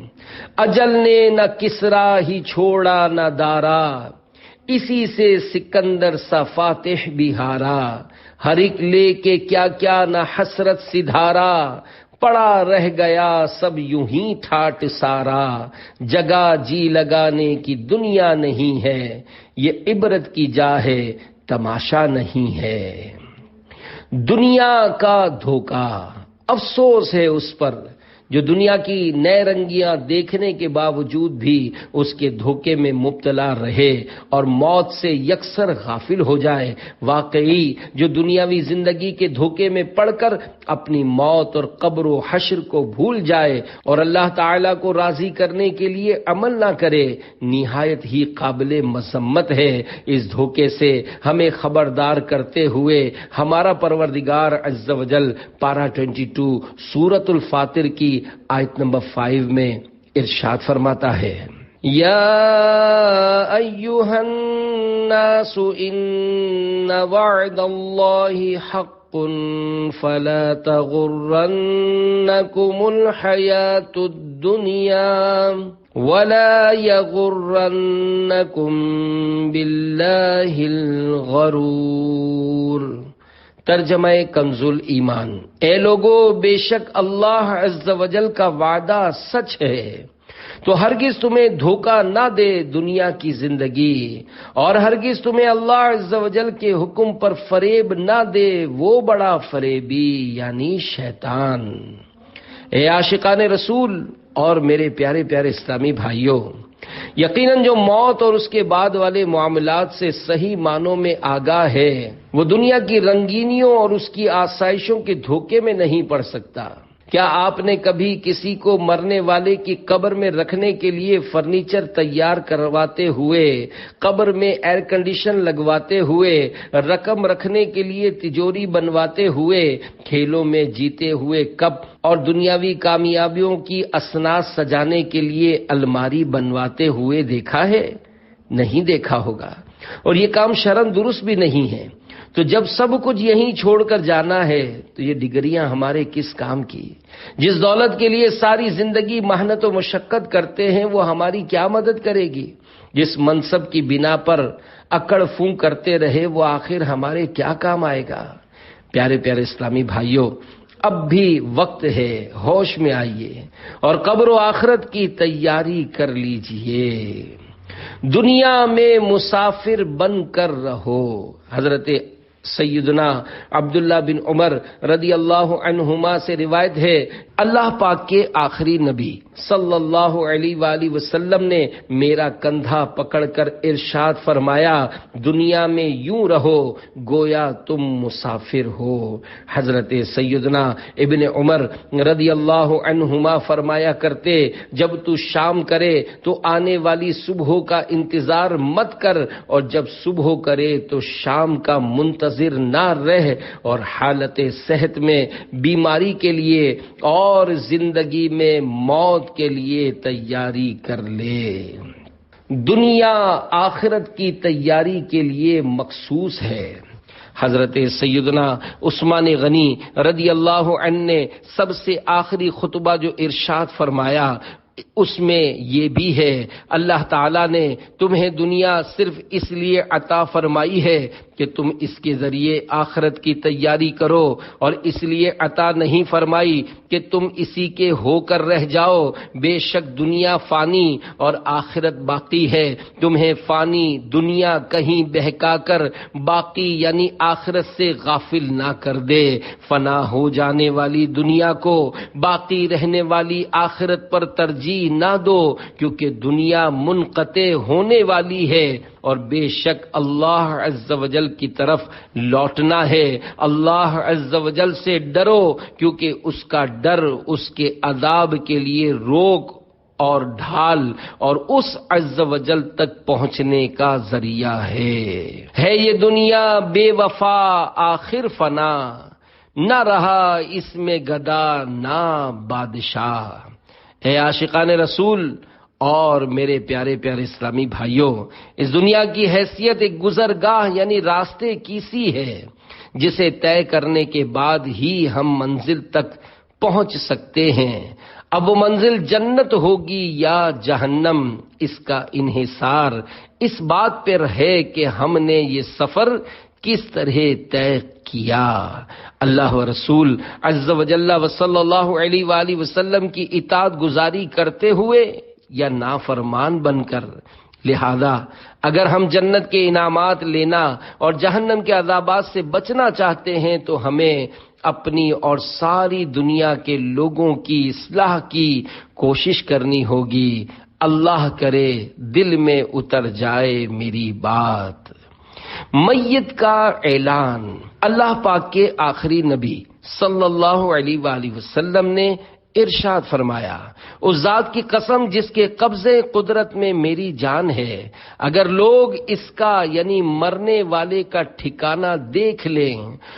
اجل نے نہ کسرا ہی چھوڑا نہ دارا، اسی سے سکندر سا فاتح بھی ہارا، ہر ایک لے کے کیا کیا نہ حسرت سدھارا، پڑا رہ گیا سب یوں ہی ٹھاٹ سارا، جگہ جی لگانے کی دنیا نہیں ہے، یہ عبرت کی جا ہے تماشا نہیں ہے۔ دنیا کا دھوکہ، افسوس ہے اس پر جو دنیا کی نئے رنگیاں دیکھنے کے باوجود بھی اس کے دھوکے میں مبتلا رہے اور موت سے یکسر غافل ہو جائے۔ واقعی جو دنیاوی زندگی کے دھوکے میں پڑ کر اپنی موت اور قبر و حشر کو بھول جائے اور اللہ تعالیٰ کو راضی کرنے کے لیے عمل نہ کرے، نہایت ہی قابل مذمت ہے۔ اس دھوکے سے ہمیں خبردار کرتے ہوئے ہمارا پروردگار عز و جل پارہ 22 سورۃ الفاطر کی آیت نمبر 5 میں ارشاد فرماتا ہے، یا ایھا الناس ان وعد اللہ حق فلا تغرنکم الحیاۃ الدنیا ولا یغرنکم باللہ الغرور۔ ترجمہ کنز ایمان، اے لوگو، بے شک اللہ عز و جل کا وعدہ سچ ہے، تو ہرگز تمہیں دھوکہ نہ دے دنیا کی زندگی، اور ہرگز تمہیں اللہ عز و جل کے حکم پر فریب نہ دے وہ بڑا فریبی یعنی شیطان۔ اے عاشقان رسول اور میرے پیارے پیارے اسلامی بھائیوں، یقیناً جو موت اور اس کے بعد والے معاملات سے صحیح معنوں میں آگاہ ہے، وہ دنیا کی رنگینیوں اور اس کی آسائشوں کے دھوکے میں نہیں پڑ سکتا۔ کیا آپ نے کبھی کسی کو مرنے والے کی قبر میں رکھنے کے لیے فرنیچر تیار کرواتے ہوئے، قبر میں ایئر کنڈیشن لگواتے ہوئے، رقم رکھنے کے لیے تجوری بنواتے ہوئے، کھیلوں میں جیتے ہوئے کپ اور دنیاوی کامیابیوں کی اسناد سجانے کے لیے الماری بنواتے ہوئے دیکھا ہے؟ نہیں دیکھا ہوگا، اور یہ کام شرعاً درست بھی نہیں ہے۔ تو جب سب کچھ یہیں چھوڑ کر جانا ہے تو یہ ڈگریاں ہمارے کس کام کی؟ جس دولت کے لیے ساری زندگی محنت و مشقت کرتے ہیں وہ ہماری کیا مدد کرے گی؟ جس منصب کی بنا پر اکڑ پھونک کرتے رہے وہ آخر ہمارے کیا کام آئے گا؟ پیارے پیارے اسلامی بھائیوں، اب بھی وقت ہے، ہوش میں آئیے اور قبر و آخرت کی تیاری کر لیجئے۔ دنیا میں مسافر بن کر رہو۔ حضرت سیدنا عبداللہ بن عمر رضی اللہ عنہما سے روایت ہے، اللہ پاک کے آخری نبی صلی اللہ علیہ وآلہ وسلم نے میرا کندھا پکڑ کر ارشاد فرمایا، دنیا میں یوں رہو گویا تم مسافر ہو۔ حضرت سیدنا ابن عمر رضی اللہ عنہما فرمایا کرتے، جب تو شام کرے تو آنے والی صبح کا انتظار مت کر، اور جب صبح کرے تو شام کا منتظر نہ رہ، اور حالت صحت میں بیماری کے لیے اور زندگی میں موت کے لیے تیاری کر لے۔ دنیا آخرت کی تیاری کے لیے مخصوص ہے۔ حضرت سیدنا عثمان غنی رضی اللہ عنہ نے سب سے آخری خطبہ جو ارشاد فرمایا اس میں یہ بھی ہے، اللہ تعالیٰ نے تمہیں دنیا صرف اس لیے عطا فرمائی ہے کہ تم اس کے ذریعے آخرت کی تیاری کرو، اور اس لیے عطا نہیں فرمائی کہ تم اسی کے ہو کر رہ جاؤ۔ بے شک دنیا فانی اور آخرت باقی ہے، تمہیں فانی دنیا کہیں بہکا کر باقی یعنی آخرت سے غافل نہ کر دے۔ فنا ہو جانے والی دنیا کو باقی رہنے والی آخرت پر ترجیح نہ دو، کیونکہ دنیا منقطع ہونے والی ہے اور بے شک اللہ عز و جل کی طرف لوٹنا ہے۔ اللہ عز و جل سے ڈرو، کیونکہ اس کا ڈر اس کے عذاب کے لیے روک اور ڈھال اور اس عز و جل تک پہنچنے کا ذریعہ ہے یہ دنیا بے وفا آخر فنا، نہ رہا اس میں گدا نہ بادشاہ۔ اے عاشقان رسول اور میرے پیارے پیارے اسلامی بھائیوں، اس دنیا کی حیثیت ایک گزرگاہ یعنی راستے کی سی ہے، جسے طے کرنے کے بعد ہی ہم منزل تک پہنچ سکتے ہیں۔ اب وہ منزل جنت ہوگی یا جہنم، اس کا انحصار اس بات پر ہے کہ ہم نے یہ سفر کس طرح طے کیا۔ اللہ و رسول عز و جل و صلی اللہ علیہ وآلہ وسلم کی اطاعت گزاری کرتے ہوئے یا نافرمان بن کر۔ لہذا اگر ہم جنت کے انعامات لینا اور جہنم کے عذابات سے بچنا چاہتے ہیں تو ہمیں اپنی اور ساری دنیا کے لوگوں کی اصلاح کی کوشش کرنی ہوگی۔ اللہ کرے دل میں اتر جائے میری بات۔ میت کا اعلان۔ اللہ پاک کے آخری نبی صلی اللہ علیہ وآلہ وسلم نے ارشاد فرمایا، اس ذات کی قسم جس کے قبضے قدرت میں میری جان ہے، اگر لوگ اس کا یعنی مرنے والے کا ٹھکانہ دیکھ لیں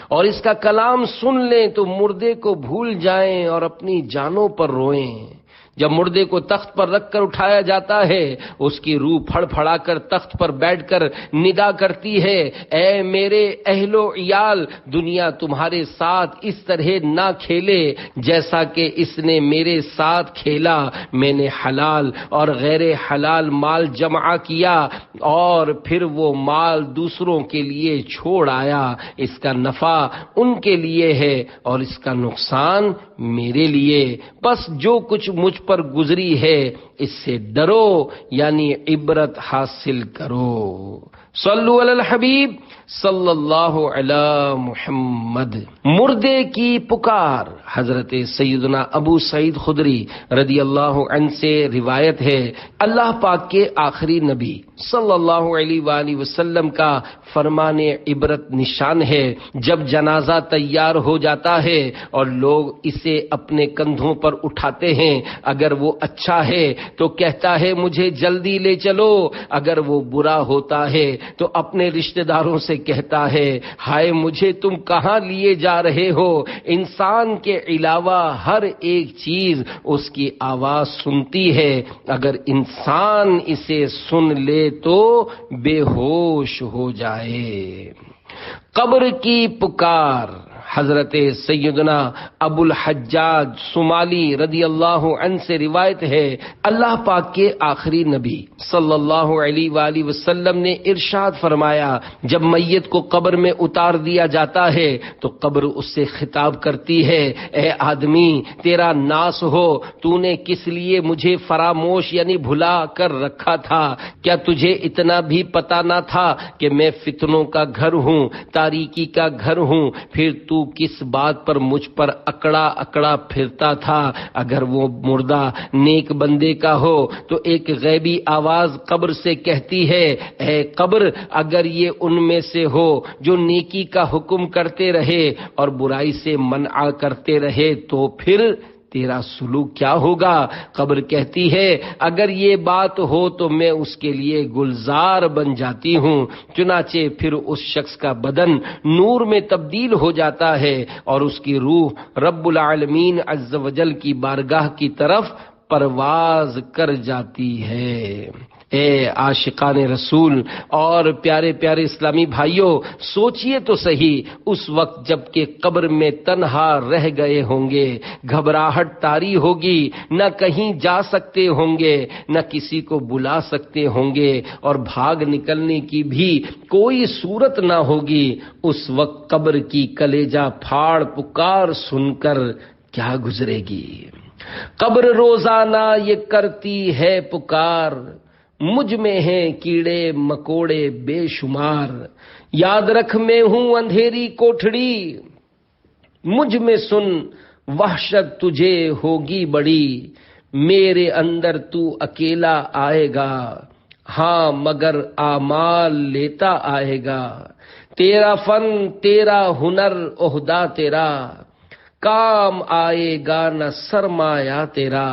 اور اس کا کلام سن لیں تو مردے کو بھول جائیں اور اپنی جانوں پر روئیں۔ جب مردے کو تخت پر رکھ کر اٹھایا جاتا ہے، اس کی روح پھڑ پھڑا کر تخت پر بیٹھ کر ندا کرتی ہے، اے میرے اہل و عیال، دنیا تمہارے ساتھ اس طرح نہ کھیلے جیسا کہ اس نے میرے ساتھ کھیلا۔ میں نے حلال اور غیر حلال مال جمع کیا اور پھر وہ مال دوسروں کے لیے چھوڑ آیا۔ اس کا نفع ان کے لیے ہے اور اس کا نقصان میرے لیے۔ بس جو کچھ مجھ پر گزری ہے اس سے ڈرو یعنی عبرت حاصل کرو۔ صلو علی الحبیب صلی اللہ علی محمد۔ مردے کی پکار، حضرت سیدنا ابو سعید خدری رضی اللہ عنہ سے روایت ہے، اللہ پاک کے آخری نبی صلی اللہ علیہ وآلہ وسلم کا فرمان عبرت نشان ہے، جب جنازہ تیار ہو جاتا ہے اور لوگ اسے اپنے کندھوں پر اٹھاتے ہیں، اگر وہ اچھا ہے تو کہتا ہے مجھے جلدی لے چلو، اگر وہ برا ہوتا ہے تو اپنے رشتہ داروں سے کہتا ہے ہائے مجھے تم کہاں لیے جا رہے ہو۔ انسان کے علاوہ ہر ایک چیز اس کی آواز سنتی ہے، اگر انسان اسے سن لے تو بے ہوش ہو جائے۔ قبر کی پکار، حضرت سیدنا ابو الحجاج صومالی رضی اللہ عنہ سے روایت ہے، اللہ پاک کے آخری نبی صلی اللہ علیہ وآلہ وسلم نے ارشاد فرمایا، جب میت کو قبر میں اتار دیا جاتا ہے تو قبر اس سے خطاب کرتی ہے، اے آدمی تیرا ناس ہو، تو نے کس لیے مجھے فراموش یعنی بھلا کر رکھا تھا؟ کیا تجھے اتنا بھی پتا نہ تھا کہ میں فتنوں کا گھر ہوں، تاریکی کا گھر ہوں؟ پھر تو کس بات پر مجھ پر اکڑا اکڑا پھرتا تھا؟ اگر وہ مردہ نیک بندے کا ہو تو ایک غیبی آواز قبر سے کہتی ہے، اے قبر اگر یہ ان میں سے ہو جو نیکی کا حکم کرتے رہے اور برائی سے منع کرتے رہے تو پھر تیرا سلوک کیا ہوگا؟ قبر کہتی ہے اگر یہ بات ہو تو میں اس کے لیے گلزار بن جاتی ہوں۔ چنانچہ پھر اس شخص کا بدن نور میں تبدیل ہو جاتا ہے اور اس کی روح رب العالمین عز و جل کی بارگاہ کی طرف پرواز کر جاتی ہے۔ اے عاشقان رسول اور پیارے پیارے اسلامی بھائیوں، سوچئے تو صحیح، اس وقت جب کہ قبر میں تنہا رہ گئے ہوں گے، گھبراہٹ طاری ہوگی، نہ کہیں جا سکتے ہوں گے، نہ کسی کو بلا سکتے ہوں گے اور بھاگ نکلنے کی بھی کوئی صورت نہ ہوگی، اس وقت قبر کی کلیجہ پھاڑ پکار سن کر کیا گزرے گی؟ قبر روزانہ یہ کرتی ہے پکار، مجھ میں ہیں کیڑے مکوڑے بے شمار، یاد رکھ میں ہوں اندھیری کوٹھڑی، مجھ میں سن وحشت تجھے ہوگی بڑی، میرے اندر تو اکیلا آئے گا، ہاں مگر اعمال لیتا آئے گا، تیرا فن تیرا ہنر عہدہ تیرا، کام آئے گا نہ سرمایہ تیرا،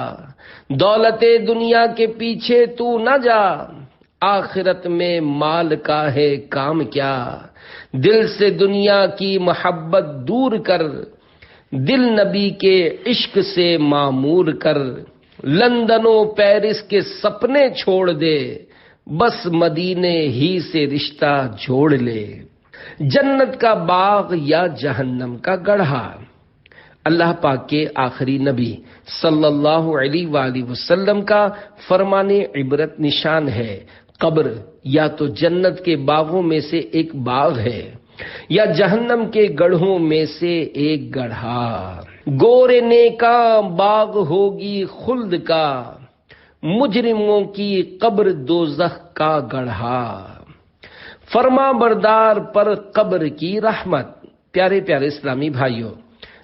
دولت دنیا کے پیچھے تو نہ جا، آخرت میں مال کا ہے کام کیا، دل سے دنیا کی محبت دور کر، دل نبی کے عشق سے معمور کر، لندن و پیرس کے سپنے چھوڑ دے، بس مدینے ہی سے رشتہ جوڑ لے، جنت کا باغ یا جہنم کا گڑھا۔ اللہ پاک کے آخری نبی صلی اللہ علیہ وآلہ وسلم کا فرمان عبرت نشان ہے، قبر یا تو جنت کے باغوں میں سے ایک باغ ہے یا جہنم کے گڑھوں میں سے ایک گڑھا، گورے نیکاں باغ ہوگی خلد کا، مجرموں کی قبر دوزخ کا گڑھا، فرما بردار پر قبر کی رحمت۔ پیارے پیارے اسلامی بھائیوں،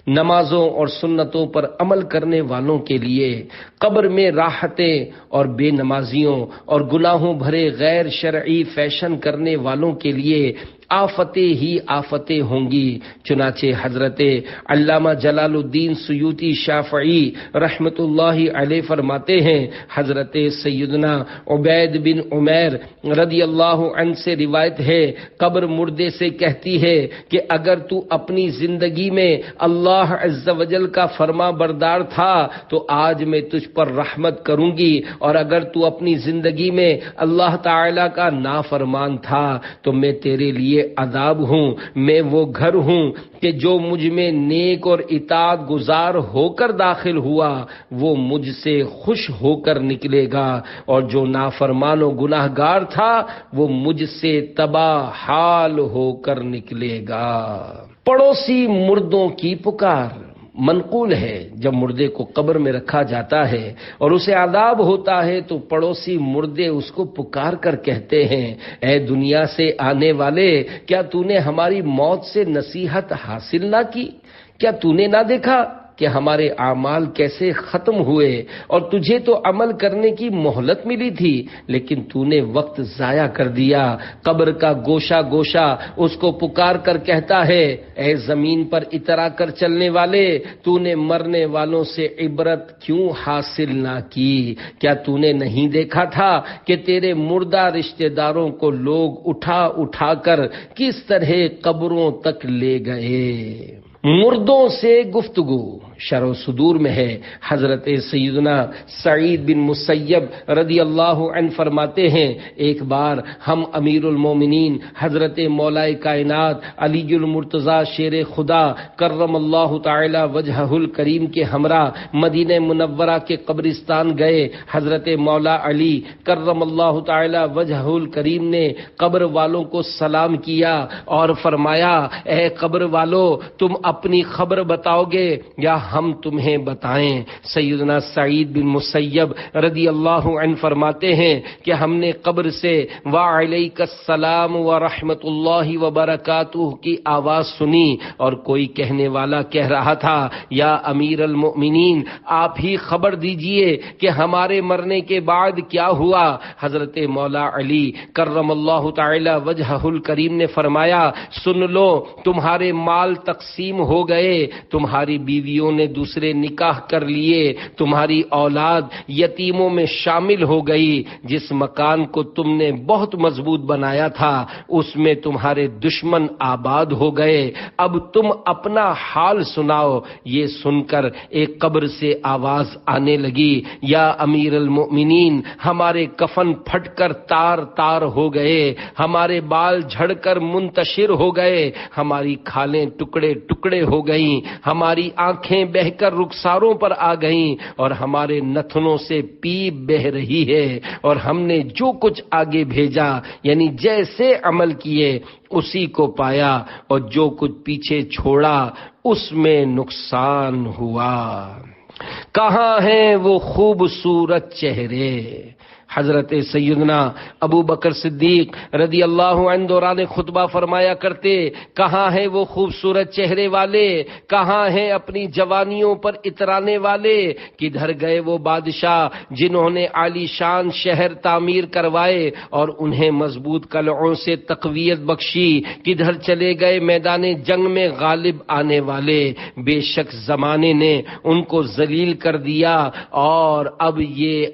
نمازوں اور سنتوں پر عمل کرنے والوں کے لیے قبر میں راحتیں اور بے نمازیوں اور گناہوں بھرے غیر شرعی فیشن کرنے والوں کے لیے آفتیں ہی آفتیں ہوں گی۔ چنانچہ حضرت علامہ جلال الدین سیوطی شافعی رحمت اللہ علیہ فرماتے ہیں، حضرت سیدنا عبید بن عمیر رضی اللہ عنہ سے روایت ہے، قبر مردے سے کہتی ہے کہ اگر تو اپنی زندگی میں اللہ عز و جل کا فرما بردار تھا تو آج میں تجھ پر رحمت کروں گی، اور اگر تو اپنی زندگی میں اللہ تعالی کا نافرمان تھا تو میں تیرے لیے عذاب ہوں، میں وہ گھر ہوں کہ جو مجھ میں نیک اور اطاعت گزار ہو کر داخل ہوا وہ مجھ سے خوش ہو کر نکلے گا، اور جو نافرمان و گناہ گار تھا وہ مجھ سے تباہ حال ہو کر نکلے گا۔ پڑوسی مردوں کی پکار، منقول ہے جب مردے کو قبر میں رکھا جاتا ہے اور اسے عذاب ہوتا ہے تو پڑوسی مردے اس کو پکار کر کہتے ہیں، اے دنیا سے آنے والے، کیا تو نے ہماری موت سے نصیحت حاصل نہ کی؟ کیا تو نے نہ دیکھا کہ ہمارے اعمال کیسے ختم ہوئے اور تجھے تو عمل کرنے کی مہلت ملی تھی، لیکن تو نے وقت ضائع کر دیا۔ قبر کا گوشہ گوشہ اس کو پکار کر کہتا ہے، اے زمین پر اترا کر چلنے والے، تو نے مرنے والوں سے عبرت کیوں حاصل نہ کی؟ کیا تو نے نہیں دیکھا تھا کہ تیرے مردہ رشتہ داروں کو لوگ اٹھا اٹھا کر کس طرح قبروں تک لے گئے؟ مردوں سے گفتگو شرح صدور میں ہے۔ حضرت سیدنا سعید بن مسیب رضی اللہ عنہ فرماتے ہیں، ایک بار ہم امیر المومنین حضرت مولا کائنات علی المرتضی شیر خدا کرم اللہ تعالی وجہہ الکریم کے ہمراہ مدینہ منورہ کے قبرستان گئے۔ حضرت مولا علی کرم اللہ تعالی وجہہ الکریم نے قبر والوں کو سلام کیا اور فرمایا، اے قبر والو، تم اپنی خبر بتاؤ گے یا ہم تمہیں بتائیں؟ سیدنا سعید بن مسیب رضی اللہ عنہ فرماتے ہیں کہ ہم نے قبر سے وعلیک السلام ورحمۃ اللہ وبرکاتہ کی آواز سنی اور کوئی کہنے والا کہہ رہا تھا، یا امیر المؤمنین، آپ ہی خبر دیجئے کہ ہمارے مرنے کے بعد کیا ہوا؟ حضرت مولا علی کرم اللہ تعالی وجہہ الکریم نے فرمایا، سن لو، تمہارے مال تقسیم ہو گئے، تمہاری بیویوں نے دوسرے نکاح کر لیے، تمہاری اولاد یتیموں میں شامل ہو گئی، جس مکان کو تم نے بہت مضبوط بنایا تھا اس میں تمہارے دشمن آباد ہو گئے، اب تم اپنا حال سناؤ۔ یہ سن کر ایک قبر سے آواز آنے لگی، یا امیر المؤمنین، ہمارے کفن پھٹ کر تار تار ہو گئے، ہمارے بال جھڑ کر منتشر ہو گئے، ہماری کھالیں ٹکڑے ٹکڑے ہو گئیں، ہماری آنکھیں بہ کر رخساروں پر آ گئیں اور ہمارے نتنوں سے پیپ بہ رہی ہے، اور ہم نے جو کچھ آگے بھیجا یعنی جیسے عمل کیے اسی کو پایا، اور جو کچھ پیچھے چھوڑا اس میں نقصان ہوا۔ کہاں ہیں وہ خوبصورت چہرے؟ حضرت سیدنا ابو بکر صدیق رضی اللہ عنہ دوران خطبہ فرمایا کرتے، کہاں ہیں وہ خوبصورت چہرے والے؟ کہاں ہیں اپنی جوانیوں پر اترانے والے؟ کدھر گئے وہ بادشاہ جنہوں نے عالی شان شہر تعمیر کروائے اور انہیں مضبوط قلعوں سے تقویت بخشی؟ کدھر چلے گئے میدان جنگ میں غالب آنے والے؟ بے شک زمانے نے ان کو ذلیل کر دیا اور اب یہ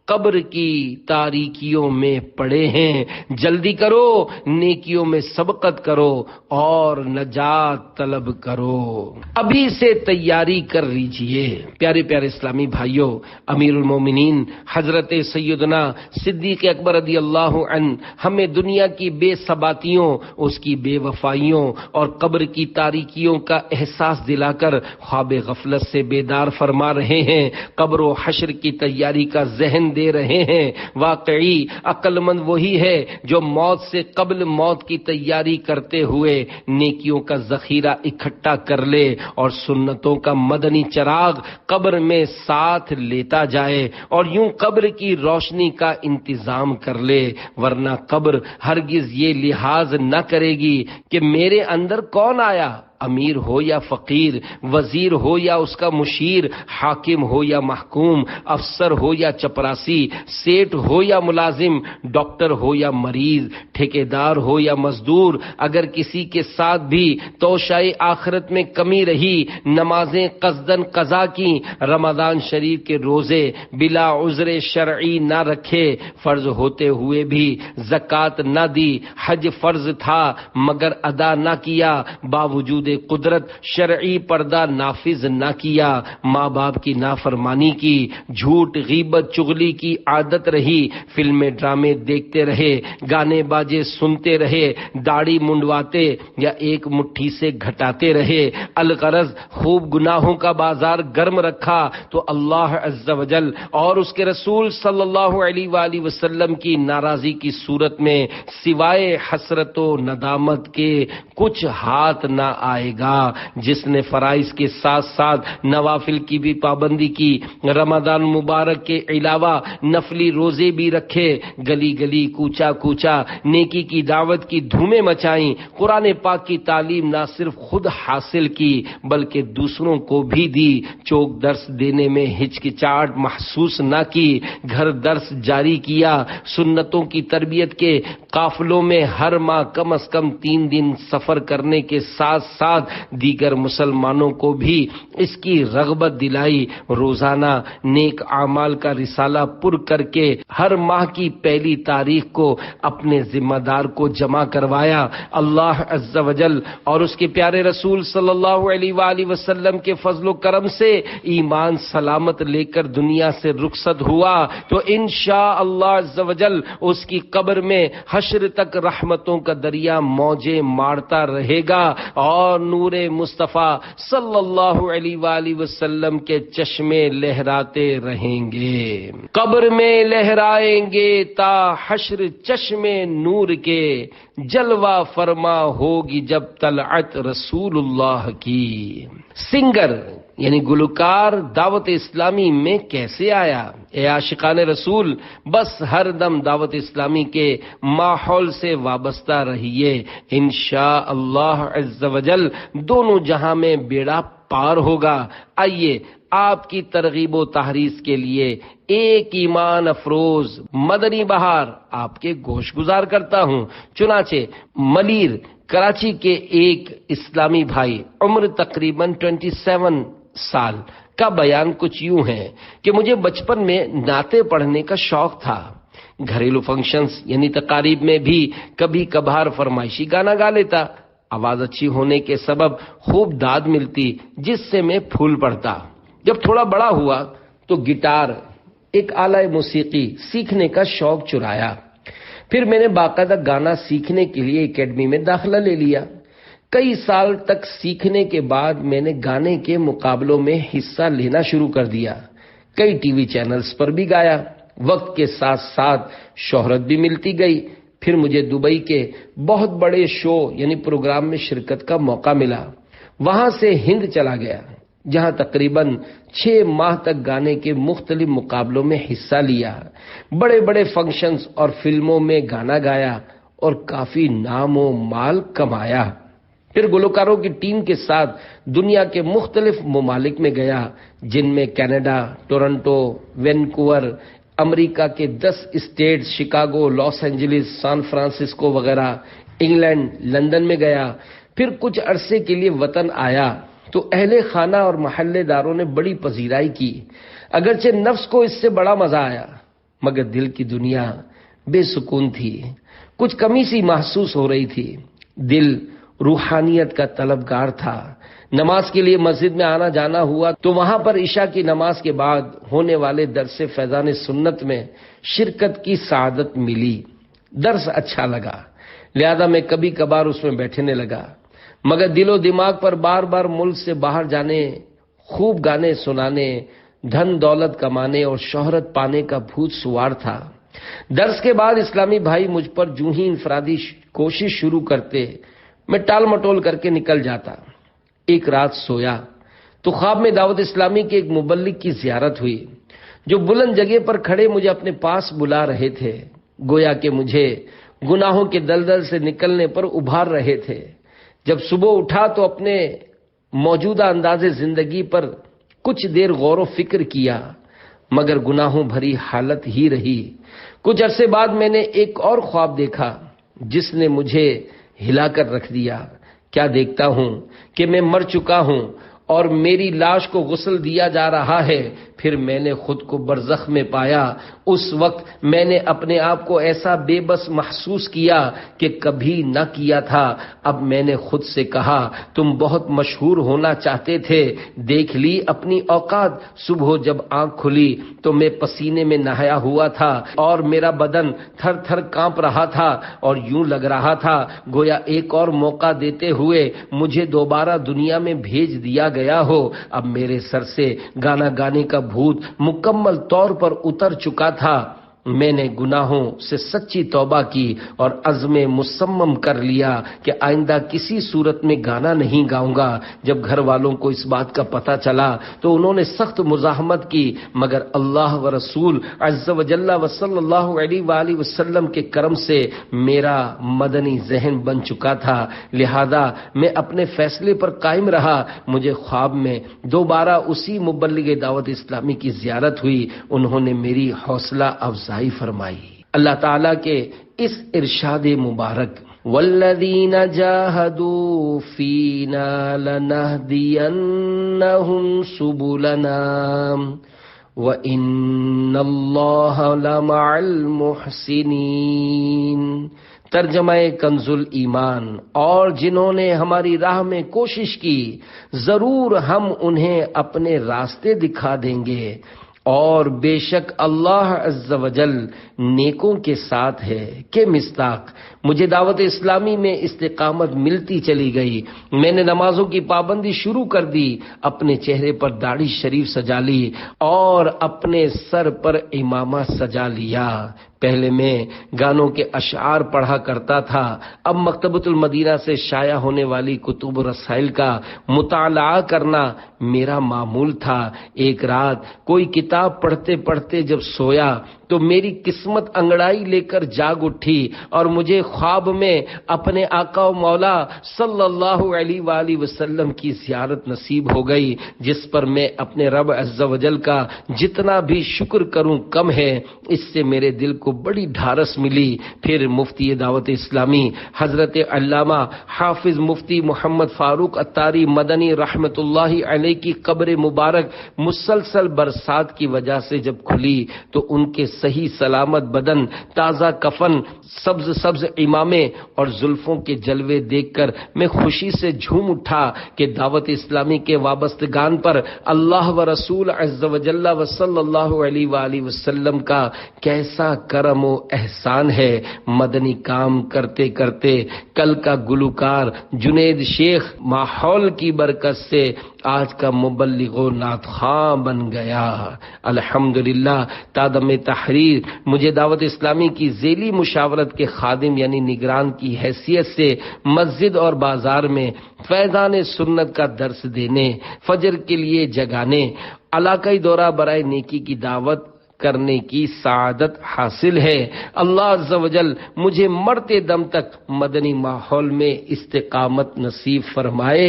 قبر کی تاریکیوں میں پڑے ہیں۔ جلدی کرو، نیکیوں میں سبقت کرو اور نجات طلب کرو، ابھی سے تیاری کر لیجئے۔ پیارے پیارے اسلامی بھائیوں، امیر المومنین حضرت سیدنا صدیق اکبر رضی اللہ عنہ ہمیں دنیا کی بے ثباتیوں، اس کی بے وفائیوں اور قبر کی تاریکیوں کا احساس دلا کر خواب غفلت سے بیدار فرما رہے ہیں، قبر و حشر کی تیاری کا ذہن دے رہے ہیں۔ واقعی عقل مند وہی ہے جو موت سے قبل موت کی تیاری کرتے ہوئے نیکیوں کا ذخیرہ اکٹھا کر لے اور سنتوں کا مدنی چراغ قبر میں ساتھ لیتا جائے اور یوں قبر کی روشنی کا انتظام کر لے، ورنہ قبر ہرگز یہ لحاظ نہ کرے گی کہ میرے اندر کون آیا، امیر ہو یا فقیر، وزیر ہو یا اس کا مشیر، حاکم ہو یا محکوم، افسر ہو یا چپراسی، سیٹ ہو یا ملازم، ڈاکٹر ہو یا مریض، ٹھیکیدار ہو یا مزدور، اگر کسی کے ساتھ بھی توشائے آخرت میں کمی رہی، نمازیں قصدن قضا کی، رمضان شریف کے روزے بلا عذر شرعی نہ رکھے، فرض ہوتے ہوئے بھی زکوٰۃ نہ دی، حج فرض تھا مگر ادا نہ کیا، باوجود قدرت شرعی پردہ نافذ نہ کیا، ماں باپ کی نافرمانی کی، جھوٹ غیبت چغلی کی عادت رہی، فلمیں ڈرامے دیکھتے رہے، گانے باجے سنتے رہے، داڑھی منڈواتے یا ایک مٹھی سے گھٹاتے رہے، الغرض خوب گناہوں کا بازار گرم رکھا، تو اللہ عز و جل اور اس کے رسول صلی اللہ علیہ وآلہ وسلم کی ناراضی کی صورت میں سوائے حسرت و ندامت کے کچھ ہاتھ نہ آئے پائے گا۔ جس نے فرائض کے ساتھ ساتھ نوافل کی بھی پابندی کی، رمضان مبارک کے علاوہ نفلی روزے بھی رکھے، گلی گلی کوچا کوچا نیکی کی دعوت کی دھومیں مچائیں، قرآن پاک کی تعلیم نہ صرف خود حاصل کی بلکہ دوسروں کو بھی دی، چوک درس دینے میں ہچکچاہٹ محسوس نہ کی، گھر درس جاری کیا، سنتوں کی تربیت کے قافلوں میں ہر ماہ کم از کم 3 دن سفر کرنے کے ساتھ ساتھ دیگر مسلمانوں کو بھی اس کی رغبت دلائی، روزانہ نیک اعمال کا رسالہ پر کر کے ہر ماہ کی پہلی تاریخ کو اپنے ذمہ دار کو جمع کروایا۔ اللہ عز و جل اور اس کے پیارے رسول صلی اللہ علیہ وآلہ وسلم کے فضل و کرم سے ایمان سلامت لے کر دنیا سے رخصت ہوا تو انشاءاللہ عز و جل اس کی قبر میں حشر تک رحمتوں کا دریا موجیں مارتا رہے گا اور نور مصطفیٰ صلی اللہ علیہ وآلہ وسلم کے چشمے لہراتے رہیں گے، قبر میں لہرائیں گے تا حشر چشمے نور کے، جلوہ فرما ہوگی جب طلعت رسول اللہ کی۔ سنگر یعنی گلوکار دعوت اسلامی میں کیسے آیا؟ اے عاشقان رسول، بس ہر دم دعوت اسلامی کے ماحول سے وابستہ رہیے، انشاءاللہ عز و جل دونوں جہاں میں بیڑا پار ہوگا۔ آئیے آپ کی ترغیب و تحریض کے لیے ایک ایمان افروز مدنی بہار آپ کے گوش گزار کرتا ہوں۔ چنانچہ ملیر کراچی کے ایک اسلامی بھائی عمر تقریباً 27 سال کا بیان کچھ یوں ہے کہ مجھے بچپن میں نعتیں پڑھنے کا شوق تھا، گھریلو فنکشنز یعنی تقاریب میں بھی کبھی کبھار فرمائشی گانا گا لیتا، آواز اچھی ہونے کے سبب خوب داد ملتی جس سے میں پھول پڑتا۔ جب تھوڑا بڑا ہوا تو گٹار ایک آلہ موسیقی سیکھنے کا شوق چرایا، پھر میں نے باقاعدہ گانا سیکھنے کے لیے اکیڈمی میں داخلہ لے لیا۔ کئی سال تک سیکھنے کے بعد میں نے گانے کے مقابلوں میں حصہ لینا شروع کر دیا، کئی ٹی وی چینلز پر بھی گایا، وقت کے ساتھ ساتھ شہرت بھی ملتی گئی۔ پھر مجھے دبئی کے بہت بڑے شو یعنی پروگرام میں شرکت کا موقع ملا، وہاں سے ہند چلا گیا جہاں تقریباً 6 ماہ تک گانے کے مختلف مقابلوں میں حصہ لیا، بڑے بڑے فنکشنز اور فلموں میں گانا گایا اور کافی نام و مال کمایا۔ پھر گلوکاروں کی ٹیم کے ساتھ دنیا کے مختلف ممالک میں گیا جن میں کینیڈا، ٹورنٹو، وینکوور، امریکہ کے 10 states, Chicago, Los Angeles, San Francisco وغیرہ، انگلینڈ، لندن میں گیا۔ پھر کچھ عرصے کے لیے وطن آیا تو اہل خانہ اور محلے داروں نے بڑی پذیرائی کی، اگرچہ نفس کو اس سے بڑا مزہ آیا مگر دل کی دنیا بے سکون تھی، کچھ کمی سی محسوس ہو رہی تھی، دل روحانیت کا طلبگار تھا۔ نماز کے لیے مسجد میں آنا جانا ہوا تو وہاں پر عشاء کی نماز کے بعد ہونے والے درس فیضان سنت میں شرکت کی سعادت ملی، درس اچھا لگا، لہذا میں کبھی کبھار اس میں بیٹھنے لگا، مگر دل و دماغ پر بار بار ملک سے باہر جانے، خوب گانے سنانے، دھن دولت کمانے اور شہرت پانے کا بھوت سوار تھا۔ درس کے بعد اسلامی بھائی مجھ پر جو ہی انفرادی کوشش شروع کرتے میں ٹال مٹول کر کے نکل جاتا۔ ایک رات سویا تو خواب میں دعوت اسلامی کے ایک مبلغ کی زیارت ہوئی جو بلند جگہ پر کھڑے مجھے اپنے پاس بلا رہے تھے، گویا کہ مجھے گناہوں کے دلدل سے نکلنے پر ابھار رہے تھے۔ جب صبح اٹھا تو اپنے موجودہ انداز زندگی پر کچھ دیر غور و فکر کیا مگر گناہوں بھری حالت ہی رہی۔ کچھ عرصے بعد میں نے ایک اور خواب دیکھا جس نے مجھے ہلا کر رکھ دیا۔ کیا دیکھتا ہوں کہ میں مر چکا ہوں اور میری لاش کو غسل دیا جا رہا ہے۔ پھر میں نے خود کو برزخ میں پایا۔ اس وقت میں نے اپنے آپ کو ایسا بے بس محسوس کیا کہ کبھی نہ کیا تھا۔ اب میں نے خود سے کہا تم بہت مشہور ہونا چاہتے تھے، دیکھ لی اپنی اوقات۔ صبح جب آنکھ کھلی تو میں پسینے میں نہایا ہوا تھا اور میرا بدن تھر تھر کانپ رہا تھا اور یوں لگ رہا تھا گویا ایک اور موقع دیتے ہوئے مجھے دوبارہ دنیا میں بھیج دیا گیا ہو۔ اب میرے سر سے گانا گانے کا بھوت مکمل طور پر اتر چکا تھا میں نے گناہوں سے سچی توبہ کی اور عزم مصمم کر لیا کہ آئندہ کسی صورت میں گانا نہیں گاؤں گا۔ جب گھر والوں کو اس بات کا پتہ چلا تو انہوں نے سخت مزاحمت کی، مگر اللہ و رسول عز و جل و صلی اللہ علیہ وآلہ وسلم کے کرم سے میرا مدنی ذہن بن چکا تھا، لہذا میں اپنے فیصلے پر قائم رہا۔ مجھے خواب میں دوبارہ اسی مبلغ دعوت اسلامی کی زیارت ہوئی، انہوں نے میری حوصلہ افزائی فرمائی۔ اللہ تعالیٰ کے اس ارشاد مبارک والذین جاہدوا فینا لنہدینہم سبلنا وَإِنَّ اللَّهَ لَمَعَ الْمُحْسِنِينَ۔ ترجمہ کنز ایمان، اور جنہوں نے ہماری راہ میں کوشش کی ضرور ہم انہیں اپنے راستے دکھا دیں گے، اور بے شک اللہ عز و جل نیکوں کے ساتھ ہے۔ کہ مصداق مجھے دعوت اسلامی میں استقامت ملتی چلی گئی، میں نے نمازوں کی پابندی شروع کر دی، اپنے چہرے پر داڑھی شریف سجا لی اور اپنے سر پر عمامہ سجا لیا۔ پہلے میں گانوں کے اشعار پڑھا کرتا تھا، اب مکتبۃ المدینہ سے شائع ہونے والی کتب و رسائل کا مطالعہ کرنا میرا معمول تھا۔ ایک رات کوئی کتاب پڑھتے پڑھتے جب سویا تو میری قسمت انگڑائی لے کر جاگ اٹھی اور مجھے خواب میں اپنے آقا و مولا صلی اللہ علیہ وآلہ وسلم کی زیارت نصیب ہو گئی، جس پر میں اپنے رب عز و جل کا جتنا بھی شکر کروں کم ہے۔ اس سے میرے دل کو بڑی ڈھارس ملی۔ پھر مفتی دعوت اسلامی حضرت علامہ حافظ مفتی محمد فاروق عطاری مدنی رحمت اللہ علیہ کی قبر مبارک مسلسل برسات کی وجہ سے جب کھلی تو ان کے صحیح سلامت بدن، تازہ کفن، سبز سبز عمامے اور زلفوں کے جلوے دیکھ کر میں خوشی سے جھوم اٹھا کہ دعوت اسلامی کے وابستگان پر اللہ و رسول عز و جل و صلی اللہ علیہ وآلہ وسلم کا کیسا کرم و احسان ہے۔ مدنی کام کرتے کرتے کل کا گلوکار جنید شیخ ماحول کی برکت سے آج کا مبلغ و نعت خواں بن گیا۔ الحمدللہ تادم تحریر مجھے دعوت اسلامی کی ذیلی مشاورت کے خادم یعنی نگران کی حیثیت سے مسجد اور بازار میں فیضان سنت کا درس دینے، فجر کے لیے جگانے، علاقائی دورہ برائے نیکی کی دعوت کرنے کی سعادت حاصل ہے۔ اللہ عز و جل مجھے مرتے دم تک مدنی ماحول میں استقامت نصیب فرمائے،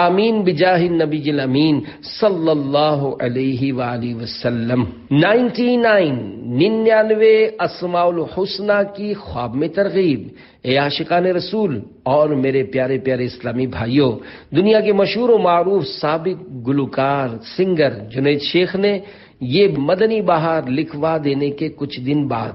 آمین بجاہ النبی الامین صلی اللہ علیہ وآلہ وسلم۔ 99 اسماء الحسنہ کی خواب میں ترغیب۔ اے عاشقان رسول اور میرے پیارے پیارے اسلامی بھائیوں، دنیا کے مشہور و معروف سابق گلوکار سنگر جنید شیخ نے یہ مدنی بہار لکھوا دینے کے کچھ دن بعد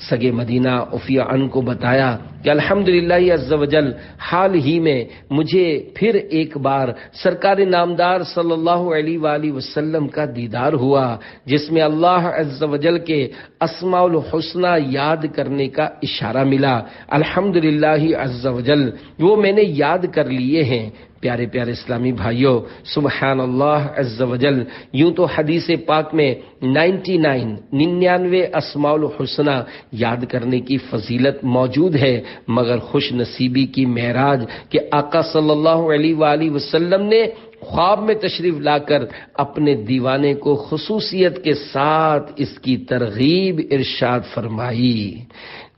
سگے مدینہ عفیہ ان کو بتایا کہ الحمدللہ عز و جل حال ہی میں مجھے پھر ایک بار سرکار نامدار صلی اللہ علیہ وآلہ وسلم کا دیدار ہوا، جس میں اللہ عز و جل کے اسماء الحسنہ یاد کرنے کا اشارہ ملا۔ الحمدللہ عز و جل وہ میں نے یاد کر لیے ہیں۔ پیارے پیارے اسلامی بھائیوں، سبحان اللہ عز و جل، یوں تو حدیث پاک میں 99 اسماء الحسنہ یاد کرنے کی فضیلت موجود ہے، مگر خوش نصیبی کی معراج کہ آقا صلی اللہ علیہ وآلہ وسلم نے خواب میں تشریف لا کر اپنے دیوانے کو خصوصیت کے ساتھ اس کی ترغیب ارشاد فرمائی۔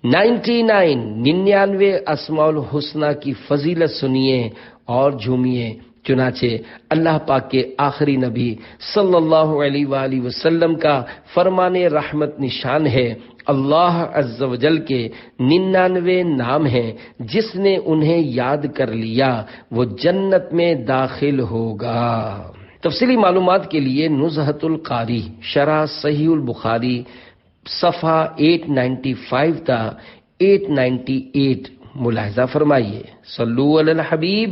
99 اسماء الحسنہ کی فضیلت سنیے اور جھومیے۔ چنانچہ اللہ پاک کے آخری نبی صلی اللہ علیہ وآلہ وسلم کا فرمان رحمت نشان ہے، اللہ عز و جل کے 99 نام ہیں، جس نے انہیں یاد کر لیا وہ جنت میں داخل ہوگا۔ تفصیلی معلومات کے لیے نزہۃ القاری شرح صحیح البخاری صفحہ 895 تا 898 ملاحظہ فرمائیے۔ صلو علی الحبیب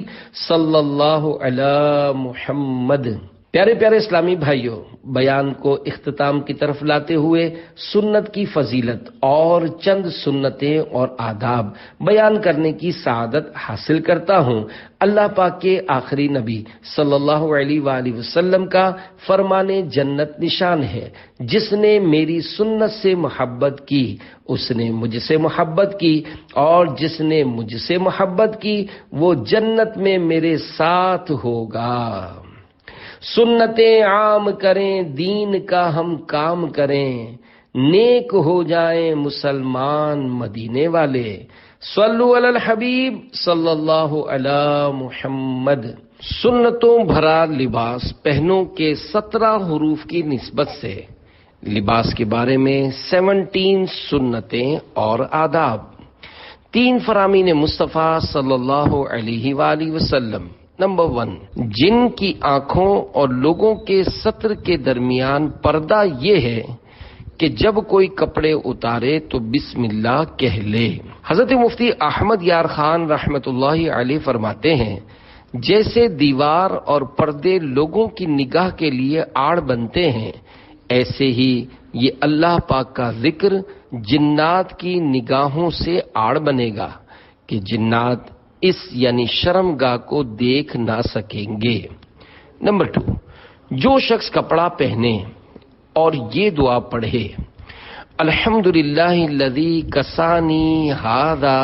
صلی اللہ علی محمد۔ پیارے پیارے اسلامی بھائیوں، بیان کو اختتام کی طرف لاتے ہوئے سنت کی فضیلت اور چند سنتیں اور آداب بیان کرنے کی سعادت حاصل کرتا ہوں۔ اللہ پاک کے آخری نبی صلی اللہ علیہ وآلہ وسلم کا فرمان جنت نشان ہے، جس نے میری سنت سے محبت کی اس نے مجھ سے محبت کی، اور جس نے مجھ سے محبت کی وہ جنت میں میرے ساتھ ہوگا۔ سنتیں عام کریں، دین کا ہم کام کریں، نیک ہو جائیں مسلمان مدینے والے۔ صلو علی الحبیب صلی اللہ علی محمد۔ سنتوں بھرا لباس پہنو کے 17 حروف کی نسبت سے لباس کے بارے میں 17 سنتیں اور آداب۔ 3 فرامین مصطفیٰ صلی اللہ علیہ وآلہ وسلم۔ نمبر 1، جن کی آنکھوں اور لوگوں کے ستر کے درمیان پردہ یہ ہے کہ جب کوئی کپڑے اتارے تو بسم اللہ کہہ لے۔ حضرت مفتی احمد یار خان رحمت اللہ علیہ فرماتے ہیں، جیسے دیوار اور پردے لوگوں کی نگاہ کے لیے آڑ بنتے ہیں، ایسے ہی یہ اللہ پاک کا ذکر جنات کی نگاہوں سے آڑ بنے گا کہ جنات اس یعنی شرمگاہ کو دیکھ نہ سکیں گے۔ نمبر 2، جو شخص کپڑا پہنے اور یہ دعا پڑھے، الحمدللہ الذی کسانی ھذا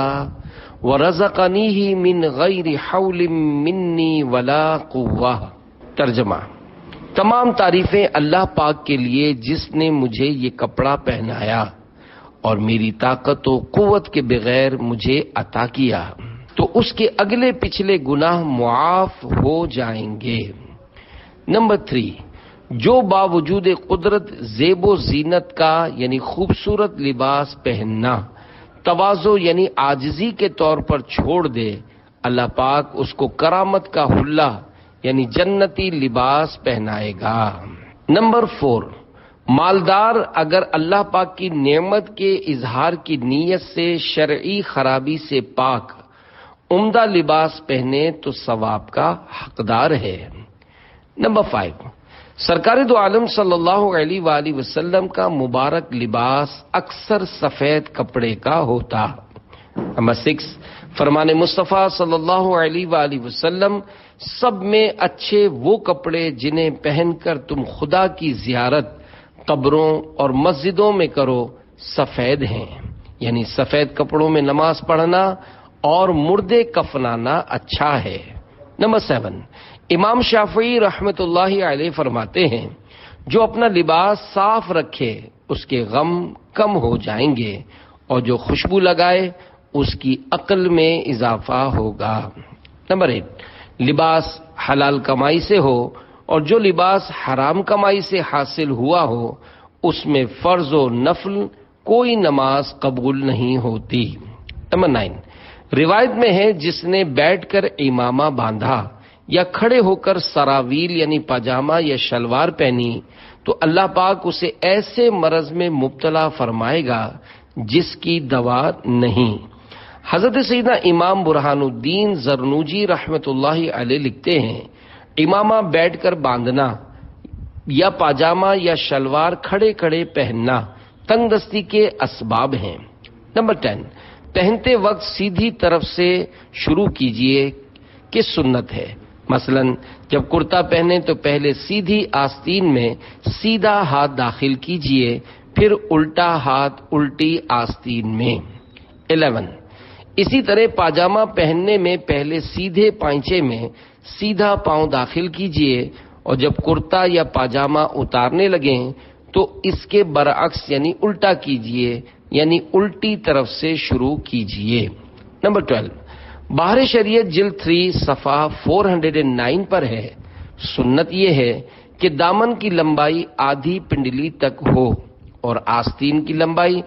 ورزقنیہ من غیر حول منی ولا قوہ۔ ترجمہ، تمام تعریفیں اللہ پاک کے لیے جس نے مجھے یہ کپڑا پہنایا اور میری طاقت و قوت کے بغیر مجھے عطا کیا، تو اس کے اگلے پچھلے گناہ معاف ہو جائیں گے۔ نمبر 3، جو باوجود قدرت زیب و زینت کا یعنی خوبصورت لباس پہننا تواضع یعنی عاجزی کے طور پر چھوڑ دے، اللہ پاک اس کو کرامت کا حلہ یعنی جنتی لباس پہنائے گا۔ نمبر 4، مالدار اگر اللہ پاک کی نعمت کے اظہار کی نیت سے شرعی خرابی سے پاک عمدہ لباس پہنے تو ثواب کا حقدار ہے۔ نمبر 5، سرکار دو عالم صلی اللہ علیہ وآلہ وسلم کا مبارک لباس اکثر سفید کپڑے کا ہوتا۔ نمبر 6، فرمان مصطفیٰ صلی اللہ علیہ وآلہ وسلم، سب میں اچھے وہ کپڑے جنہیں پہن کر تم خدا کی زیارت قبروں اور مسجدوں میں کرو سفید ہیں، یعنی سفید کپڑوں میں نماز پڑھنا اور مردے کفنانا اچھا ہے۔ نمبر 7، امام شافعی رحمت اللہ علیہ فرماتے ہیں، جو اپنا لباس صاف رکھے اس کے غم کم ہو جائیں گے، اور جو خوشبو لگائے اس کی عقل میں اضافہ ہوگا۔ نمبر 8، لباس حلال کمائی سے ہو، اور جو لباس حرام کمائی سے حاصل ہوا ہو اس میں فرض و نفل کوئی نماز قبول نہیں ہوتی۔ نمبر 9، روایت میں ہے جس نے بیٹھ کر امامہ باندھا یا کھڑے ہو کر سراویل یعنی پاجامہ یا شلوار پہنی تو اللہ پاک اسے ایسے مرض میں مبتلا فرمائے گا جس کی دوا نہیں۔ حضرت سیدنا امام برہان الدین زرنوجی رحمت اللہ علیہ لکھتے ہیں، امامہ بیٹھ کر باندھنا یا پاجامہ یا شلوار کھڑے کھڑے پہننا تنگ دستی کے اسباب ہیں۔ نمبر 10، پہنتے وقت سیدھی طرف سے شروع کیجئے کہ سنت ہے۔ مثلا جب کرتا پہنے تو پہلے سیدھی آستین میں سیدھا ہاتھ داخل کیجئے، پھر الٹا ہاتھ الٹی آستین میں۔ 11، اسی طرح پاجامہ پہننے میں پہلے سیدھے پائنچے میں سیدھا پاؤں داخل کیجئے، اور جب کرتا یا پاجامہ اتارنے لگیں تو اس کے برعکس یعنی الٹا کیجئے، یعنی الٹی طرف سے شروع کیجئے۔ نمبر 12، بہار شریعت جلد 3 صفحہ 409 پر ہے، سنت یہ ہے کہ دامن کی لمبائی آدھی پنڈلی تک ہو اور آستین کی لمبائی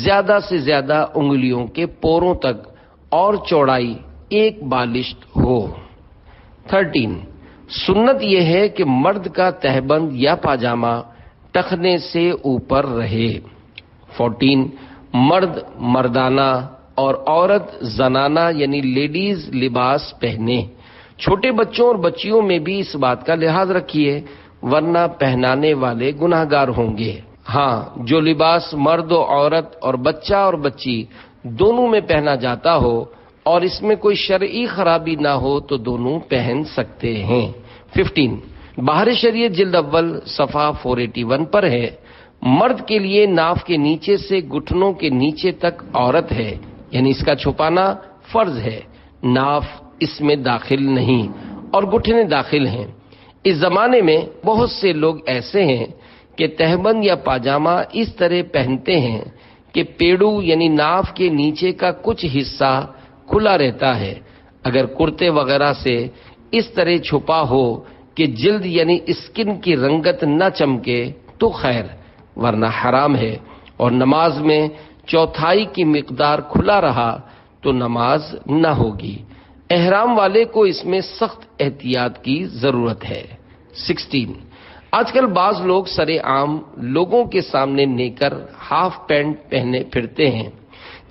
زیادہ سے زیادہ انگلیوں کے پوروں تک اور چوڑائی 1 بالشت ہو۔ 13، سنت یہ ہے کہ مرد کا تہبند یا پاجامہ ٹخنے سے اوپر رہے۔ 14، مرد مردانہ اور عورت زنانہ یعنی لیڈیز لباس پہنے۔ چھوٹے بچوں اور بچیوں میں بھی اس بات کا لحاظ رکھیے، ورنہ پہنانے والے گناہگار ہوں گے۔ ہاں، جو لباس مرد و عورت اور بچہ اور بچی دونوں میں پہنا جاتا ہو اور اس میں کوئی شرعی خرابی نہ ہو تو دونوں پہن سکتے ہیں۔ 15 بہار شریعت جلد اول صفحہ 481 پر ہے، مرد کے لیے ناف کے نیچے سے گھٹنوں کے نیچے تک عورت ہے، یعنی اس کا چھپانا فرض ہے، ناف اس میں داخل نہیں اور گھٹنے داخل ہیں۔ اس زمانے میں بہت سے لوگ ایسے ہیں کہ تہبند یا پاجامہ اس طرح پہنتے ہیں کہ پیڑو یعنی ناف کے نیچے کا کچھ حصہ کھلا رہتا ہے۔ اگر کرتے وغیرہ سے اس طرح چھپا ہو کہ جلد یعنی اسکن کی رنگت نہ چمکے تو خیر، ورنہ حرام ہے، اور نماز میں چوتھائی کی مقدار کھلا رہا تو نماز نہ ہوگی۔ احرام والے کو اس میں سخت احتیاط کی ضرورت ہے۔ 16 آج کل بعض لوگ سرے عام لوگوں کے سامنے نیکر ہاف پینٹ پہنے پھرتے ہیں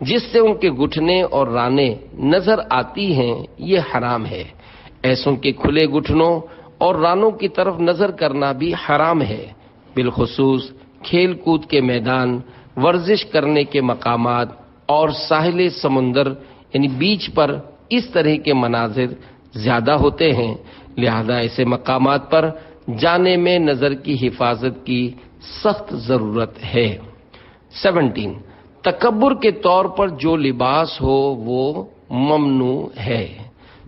جس سے ان کے گھٹنے اور رانے نظر آتی ہیں، یہ حرام ہے۔ ایسوں کے کھلے گھٹنوں اور رانوں کی طرف نظر کرنا بھی حرام ہے، بالخصوص کھیل کود کے میدان، ورزش کرنے کے مقامات اور ساحل سمندر یعنی بیچ پر اس طرح کے مناظر زیادہ ہوتے ہیں، لہذا ایسے مقامات پر جانے میں نظر کی حفاظت کی سخت ضرورت ہے۔ 17 تکبر کے طور پر جو لباس ہو وہ ممنوع ہے۔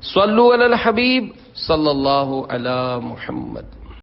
صلو علی الحبیب صلی اللہ علی محمد۔